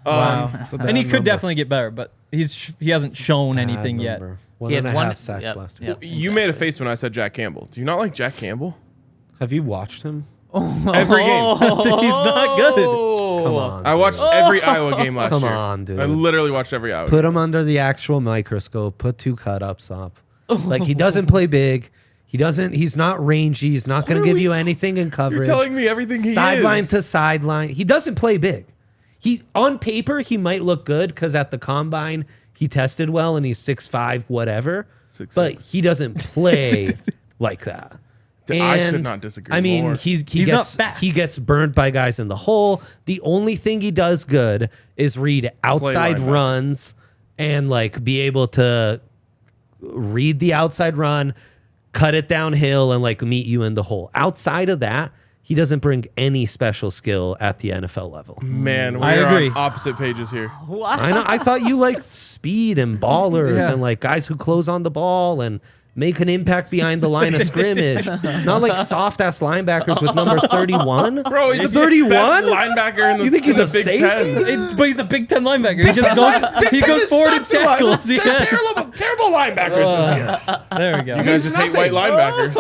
Wow. And he could definitely get better, but he hasn't shown anything yet. One and a half sacks last week. You made a face when I said Jack Campbell. Do you not like Jack Campbell? Have you watched him? Every game. He's not good. Come on. I watched every Iowa game last year. Come on, dude. I literally watched every Iowa Put game. him under the actual microscope. Put 2 cut-ups up. Like, he doesn't play big. He's not rangy. He's not going to give you anything in coverage. You're telling me everything he Sideline is. to sideline. He doesn't play big. On paper, he might look good because at the combine, he tested well and he's 6'5", whatever. 6'6". But he doesn't play like that. I could not disagree I mean, more. he not fast. gets burned by guys in the hole. The only thing he does good is read outside linebacker. runs and like be able to read the outside run, cut it downhill, and like meet you in the hole. Outside of that, he doesn't bring any special skill at the NFL level. Man, I we're agree. on opposite pages here. I know. I thought you liked speed and ballers and like guys who close on the ball and make an impact behind the line of scrimmage. Not like soft ass linebackers with number 31. Bro, he's 31? the best linebacker in the, You think he's in a the Big safety? Ten. But he's a Big Ten linebacker. He just goes forward and tackles. They're terrible linebackers this year. There we go. You guys just hate white linebackers.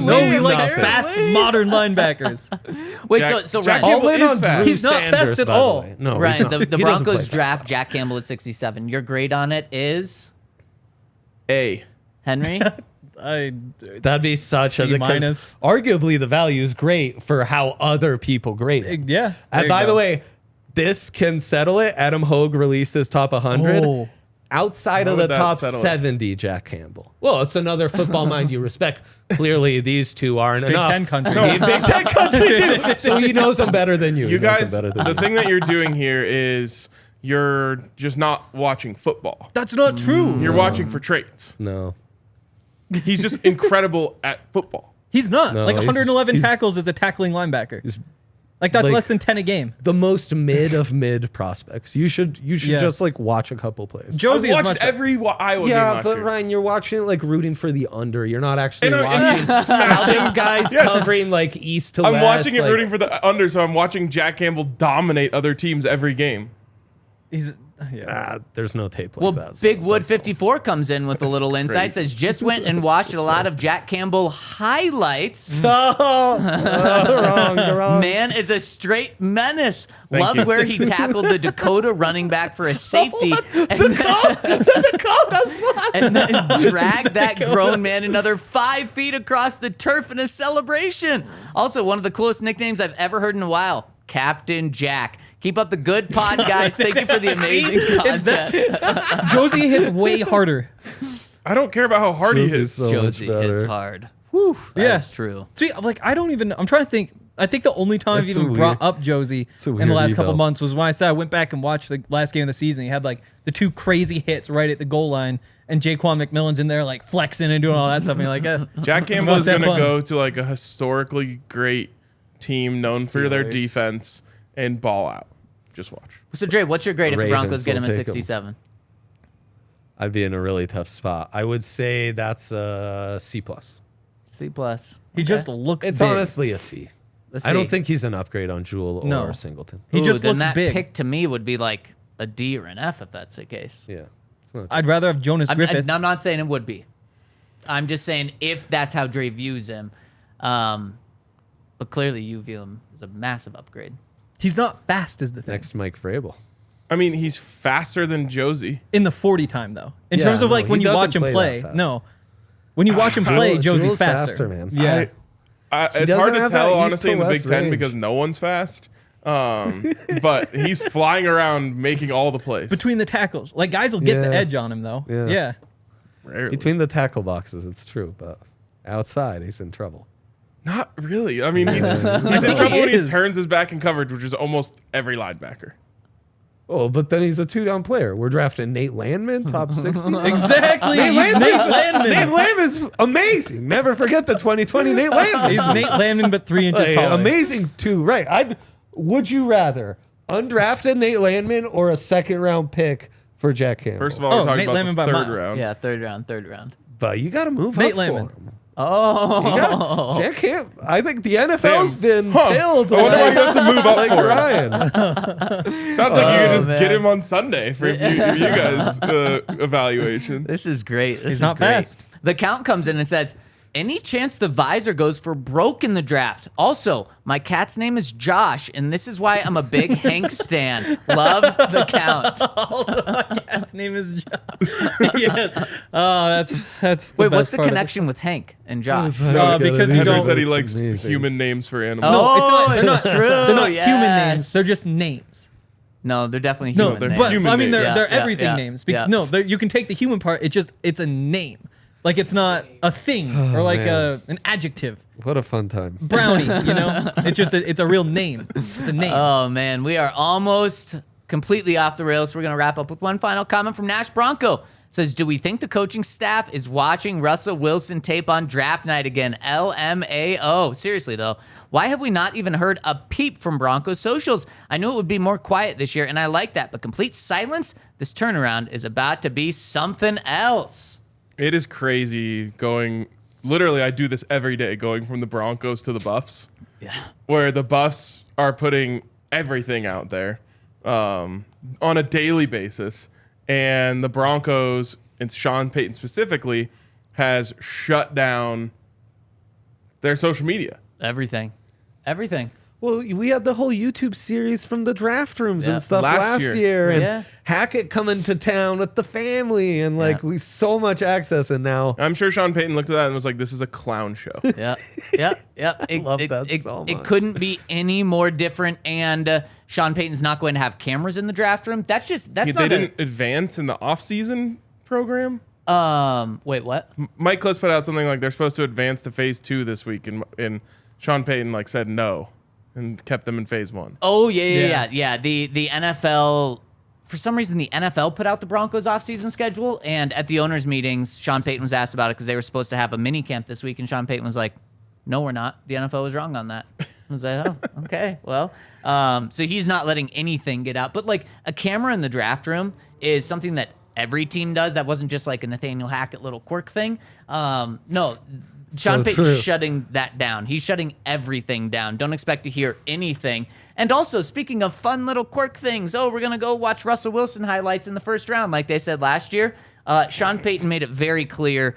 No, we like Nothing. fast modern linebackers. Wait, Jack- so Jack Ryan, Campbell All in is on fast. Drew He's not Sanders, fast at by the all. way. No, he's Ryan, not. the He doesn't Broncos play draft fast. Jack Campbell at 67. Your grade on it is A. Henry? That'd be such C a because minus. arguably the value is great for how other people grade it. Yeah. And by the way, this can settle it. Adam Hogue released his top 100. Oh. Outside How of the would that top settle it? 70, Jack Campbell. Well, it's another football mind you respect. Clearly, these two aren't enough. Ten country. Big Ten country, dude. So he knows them better than you. You He knows guys, them better than the you. thing that you're doing here is you're just not watching football. That's not true. You're watching for traits. No. He's just incredible at football. He's not. No, like he's- 111 he's- tackles as a tackling linebacker. He's Like that's like- less than 10 a game. the most mid of mid prospects. You should Yes. just like watch a couple plays. Josie I is watched much every Iowa game Yeah, last but year. Ryan, you're watching it like rooting for the under. You're not actually And watching he's how guys Yes. covering like east to I'm west. watching it like, rooting for the under, so I'm watching Jack Campbell dominate other teams every game. He's yeah. there's no tape like Well, that. so Big Wood that's 54 comes in with a little insight. crazy. Says, just went and watched a lot of Jack Campbell highlights. false. wrong. Man is a straight menace. Thank Loved you. where he tackled the Dakota running back for a safety and then dragged that grown man another 5 feet across the turf in a celebration. Also, one of the coolest nicknames I've ever heard in a while, Captain Jack. Keep up the good pod, guys. Thank you for the amazing content. Josie hits way harder. I don't care about how hard he Josie's is. so much Josie, it's better. hard. Whew, that's Yeah. true. See, like I don't even. I'm trying to think. I think the only time I've That's even a brought weird- up Josie a in weird the last couple eval. months was when I said I went back and watched the last game of the season. He had like the 2 crazy hits right at the goal line, and Jaquan McMillan's in there like flexing and doing all that stuff. And you're like, Jack Campbell is Must have going to fun. go to like a historically great team known for their Steelers. defense and ball out. Just watch. So, Dre, what's your grade if the Ravens Broncos get him will at take him. 67? I'd be in a really tough spot. I would say that's a C+. C plus. He just looks It's big. honestly a C. Let's I don't see. think he's an upgrade on Jewel No. or Singleton. He just then looks that big. pick to me would be like a D or an F if that's the case. Yeah. It's not I'd rather have Jonas Griffith. I'm not saying it would be. I'm just saying if that's how Dre views him. But clearly you view him as a massive upgrade. He's not fast is the thing. next to Mike Vrabel. I mean, he's faster than Josie. In the 40 time, though. In Yeah, terms of no, like he when you doesn't watch him play that play. fast. No. When you watch him play, Josie's Jewel's faster. man. Yeah. It's hard doesn't to have tell, that east honestly, to in the Big west Ten range. because no one's fast. But he's flying around making all the plays. Between the tackles. Like, guys will get the Yeah. edge on him, though. Yeah. Yeah. Rarely. Between the tackle boxes, it's true, but outside, he's in trouble. Not really. I mean, he's I in think trouble when he is. turns his back in coverage, which is almost every linebacker. Oh, but then he's a 2-down player. We're drafting Nate Landman, top 60. Exactly. He's Nate Landman. Nate Landman's amazing. Never forget the 2020 Nate Landman. He's Nate Landman, but 3 inches Hey, taller. amazing too. Right. Would you rather undrafted Nate Landman or a second-round pick for Jack Campbell? First of all, we're talking Nate about Landman the by third mile. round. Yeah, third round. but you got to move Nate up Landman. for him. Oh. Jack Campbell. I think the NFL's been Huh. pilled. I wonder why you have to move up like for him. Ryan. Sounds like you could just man. get him on Sunday for you guys' evaluation. This is great. This is not great. fast. The count comes in and says, any chance the visor goes for broke in the draft? Also, my cat's name is Josh, and this is why I'm a big Hank stan. Love the count. Also, my cat's name is Josh. Yeah. Oh, that's the Wait, best what's the part of connection with Hank and Josh? because you Henry don't- said he It's likes amazing. human names for animals. No, Oh, it's not, they're not it's true. They're not human yes. names. They're just names. No, they're definitely No, human they're names. but human I mean, names. they're Yeah, everything yeah, names. yeah. No, you can take the human part. It's a name. Like it's not a thing or like man. an adjective. What a fun time. Brownie, you know. It's just it's a real name. It's a name. Oh, man. We are almost completely off the rails. We're going to wrap up with one final comment from Nash Bronco. Says, do we think the coaching staff is watching Russell Wilson tape on draft night again? LMAO. Seriously, though, why have we not even heard a peep from Broncos socials? I knew it would be more quiet this year, and I like that. But complete silence? This turnaround is about to be something else. It is crazy going. Literally, I do this every day, going from the Broncos to the Buffs. Yeah. Where the Buffs are putting everything out there on a daily basis. And the Broncos, and Sean Payton specifically, has shut down their social media. Everything. Well, we had the whole YouTube series from the draft rooms Yeah. and stuff Last last year. year, and Yeah. Hackett coming to town with the family, and like Yeah. we so much access, and now I'm sure Sean Payton looked at that and was like, this is a clown show. Yeah. It, love that so It much. couldn't be any more different. And Sean Payton's not going to have cameras in the draft room. That's they not didn't advance in the offseason program. Wait, what? Mike Kliss put out something like they're supposed to advance to phase 2 this week, and Sean Payton like said no and kept them in phase 1. Oh yeah. The NFL. For some reason, the NFL put out the Broncos offseason schedule, and at the owners' meetings, Sean Payton was asked about it because they were supposed to have a mini camp this week, and Sean Payton was like, "No, we're not. The NFL was wrong on that." I was like, "Oh, okay, well." So he's not letting anything get out, but like a camera in the draft room is something that every team does. That wasn't just like a Nathaniel Hackett little quirk thing. No. Sean Payton's true. shutting that down. He's shutting everything down. Don't expect to hear anything. And also, speaking of fun little quirk things, we're going to go watch Russell Wilson highlights in the first round, like they said last year. Sean Payton made it very clear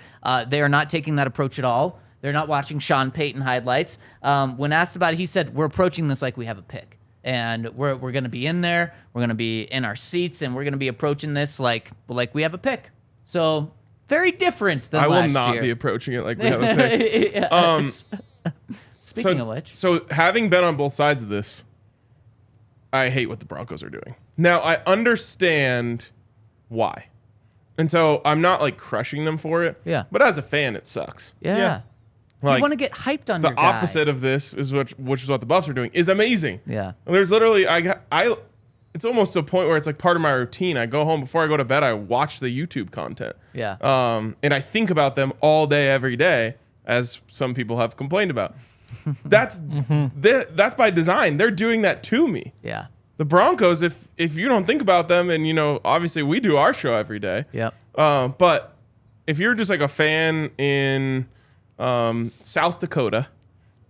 they are not taking that approach at all. They're not watching Sean Payton highlights. When asked about it, he said, we're approaching this like we have a pick. And we're going to be in there. We're going to be in our seats, and we're going to be approaching this like we have a pick. So very different than I will last not year. be approaching it like we have a pick. Yes. Speaking of which. So having been on both sides of this, I hate what the Broncos are doing. Now, I understand why. And so I'm not like crushing them for it. Yeah. But as a fan, it sucks. Yeah. Like, you want to get hyped on the your guy. opposite of this is which is what the Buffs are doing is amazing. Yeah. There's literally it's almost to a point where it's like part of my routine. I go home before I go to bed, I watch the YouTube content. Yeah. And I think about them all day, every day, as some people have complained about. That's that's by design. They're doing that to me. Yeah. The Broncos, if you don't think about them, and obviously we do our show every day. Yep. But if you're just like a fan in South Dakota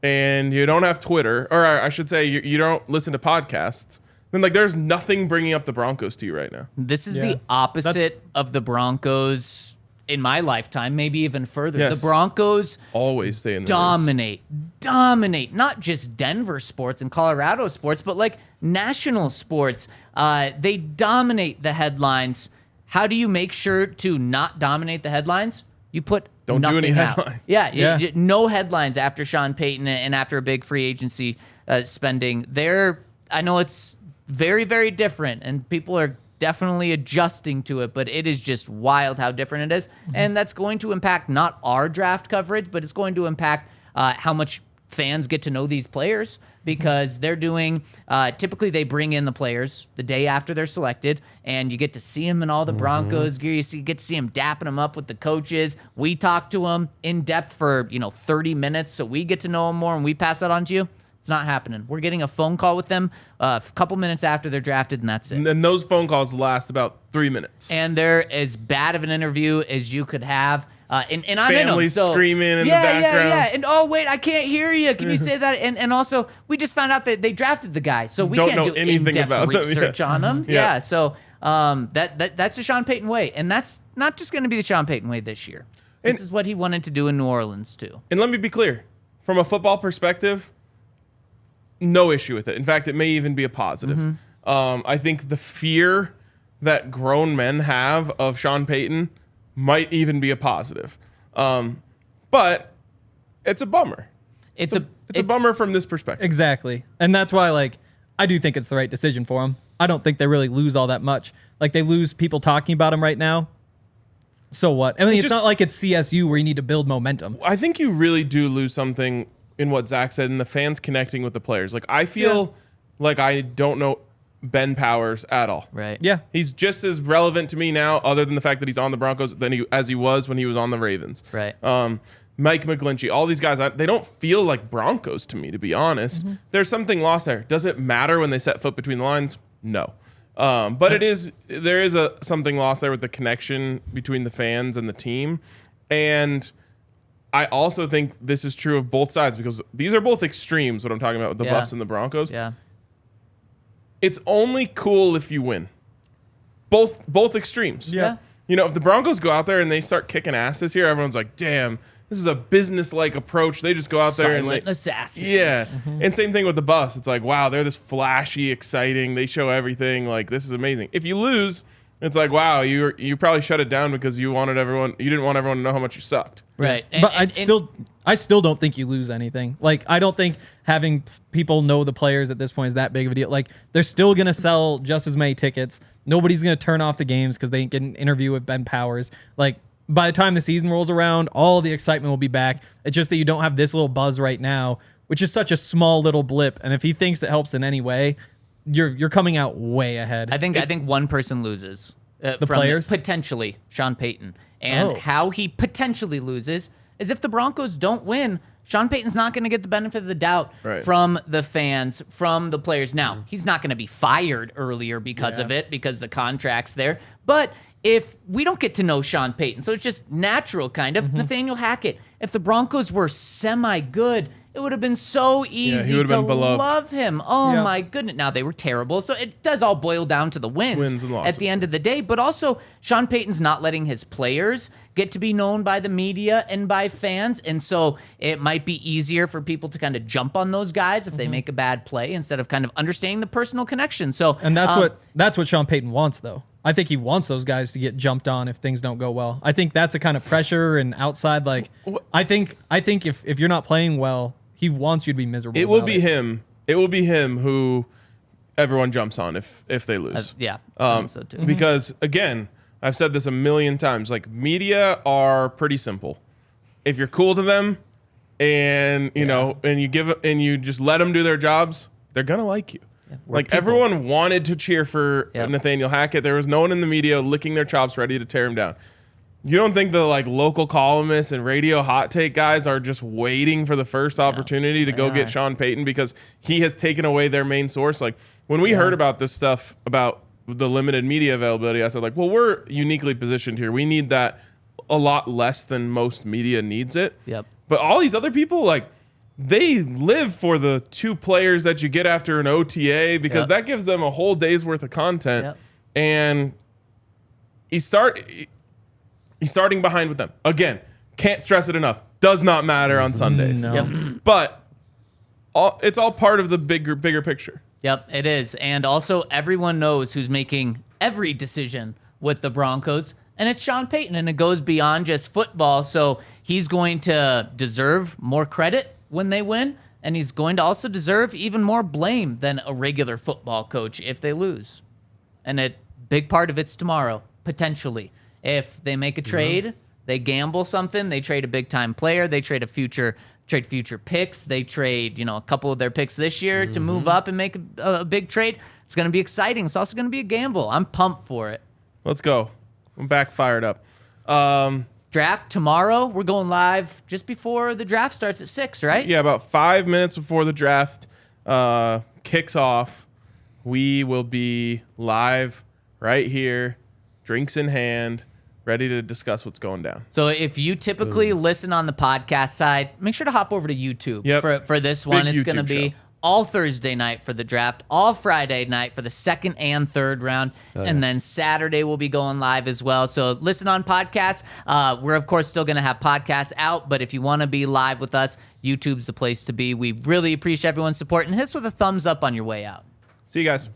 and you don't have Twitter, or I should say you don't listen to podcasts, then like there's nothing bringing up the Broncos to you right now. This is the opposite of the Broncos in my lifetime, maybe even further. Yes. The Broncos Always stay in the dominate, not just Denver sports and Colorado sports, but like national sports. They dominate the headlines. How do you make sure to not dominate the headlines? You put Don't do any out. headline. Yeah, no headlines after Sean Payton and after a big free agency spending. I know it's very, very different, and people are definitely adjusting to it, but it is just wild how different it is. And that's going to impact not our draft coverage, but it's going to impact how much fans get to know these players, because they're doing, typically they bring in the players the day after they're selected, and you get to see them in all the Broncos gear. You get to see them dapping them up with the coaches. We talk to them in depth for 30 minutes, so we get to know them more, and we pass that on to you. It's not happening. We're getting a phone call with them a couple minutes after they're drafted, and that's it. And those phone calls last about 3 minutes. And they're as bad of an interview as you could have. And I'm in them. Families So, screaming in the background. Yeah. And oh wait, I can't hear you. Can you say that? And also, we just found out that they drafted the guy, so we Don't can't know do anything in-depth about them, research on him. Yeah. So that's the Sean Payton way, and that's not just going to be the Sean Payton way this year. This is what he wanted to do in New Orleans too. And let me be clear, from a football perspective, no issue with it. In fact, it may even be a positive. I think the fear that grown men have of Sean Payton might even be a positive. But it's a bummer. It's a bummer from this perspective. Exactly. And that's why, like, I do think it's the right decision for them. I don't think they really lose all that much. Like, they lose people talking about him right now. So what? I mean, it's not like it's CSU where you need to build momentum. I think you really do lose something in what Zac said, and the fans connecting with the players. Like, I feel like I don't know Ben Powers at all. Right. Yeah. He's just as relevant to me now, other than the fact that he's on the Broncos, as he was when he was on the Ravens. Right. Mike McGlinchey, all these guys, they don't feel like Broncos to me, to be honest. There's something lost there. Does it matter when they set foot between the lines? No. But there is something lost there with the connection between the fans and the team. And I also think this is true of both sides, because these are both extremes, what I'm talking about with the Buffs and the Broncos. Yeah. It's only cool if you win. Both extremes. Yeah. If the Broncos go out there and they start kicking ass this year, everyone's like, damn, this is a business-like approach. They just go out there Silent and assassins. Yeah. And same thing with the Buffs. It's like, wow, they're this flashy, exciting. They show everything. Like, this is amazing. If you lose, it's like, wow, you probably shut it down because you didn't want everyone to know how much you sucked. Right. But I still don't think you lose anything. Like, I don't think having people know the players at this point is that big of a deal. Like, they're still going to sell just as many tickets. Nobody's going to turn off the games because they get an interview with Ben Powers. Like, by the time the season rolls around, all the excitement will be back. It's just that you don't have this little buzz right now, which is such a small little blip. And if he thinks it helps in any way, you're coming out way ahead. I think one person loses. The players? Potentially, Sean Payton. And how he potentially loses is if the Broncos don't win, Sean Payton's not going to get the benefit of the doubt from the fans, from the players. Now, he's not going to be fired earlier because of it, because the contract's there. But if we don't get to know Sean Payton, so it's just natural kind of, Nathaniel Hackett, if the Broncos were semi-good, it would have been so easy to love him. Oh, my goodness. Now, they were terrible. So it does all boil down to the wins and losses at the end of the day. But also, Sean Payton's not letting his players get to be known by the media and by fans. And so it might be easier for people to kind of jump on those guys if they make a bad play instead of kind of understanding the personal connection. So, and that's what Sean Payton wants, though. I think he wants those guys to get jumped on if things don't go well. I think that's the kind of pressure and outside. Like, I think if you're not playing well, he wants you to be miserable. It will be him. It will be him who everyone jumps on if they lose. I think so too. Because again, I've said this a million times. Like, media are pretty simple. If you're cool to them, and and you just let them do their jobs, they're gonna like you. Like, everyone wanted to cheer for Nathaniel Hackett. There was no one in the media licking their chops ready to tear him down. You don't think the local columnists and radio hot take guys are just waiting for the first opportunity to go get Sean Payton because he has taken away their main source? Like, when we heard about this stuff about the limited media availability, I said, like, well, we're uniquely positioned here. We need that a lot less than most media needs it. Yep. But all these other people, like, they live for the 2 players that you get after an OTA because that gives them a whole day's worth of content. Yep. And he's starting behind with them. Again, can't stress it enough. Does not matter on Sundays. No. Yep. But it's all part of the bigger picture. Yep, it is. And also, everyone knows who's making every decision with the Broncos, and it's Sean Payton, and it goes beyond just football. So he's going to deserve more credit when they win, and he's going to also deserve even more blame than a regular football coach if they lose. And a big part of it's tomorrow, potentially. If they make a trade, they gamble something, they trade a big-time player, they trade future picks, they trade, a couple of their picks this year to move up and make a big trade. It's going to be exciting. It's also going to be a gamble. I'm pumped for it. Let's go. I'm back fired up. Draft tomorrow. We're going live just before the draft starts at 6, right? Yeah, about 5 minutes before the draft kicks off, we will be live right here, drinks in hand, ready to discuss what's going down. So if you typically listen on the podcast side, make sure to hop over to YouTube for this one. It's going to be all Thursday night for the draft, all Friday night for the second and third round, and then Saturday we'll be going live as well. So listen on podcasts. We're, of course, still going to have podcasts out, but if you want to be live with us, YouTube's the place to be. We really appreciate everyone's support, and hit us with a thumbs up on your way out. See you guys.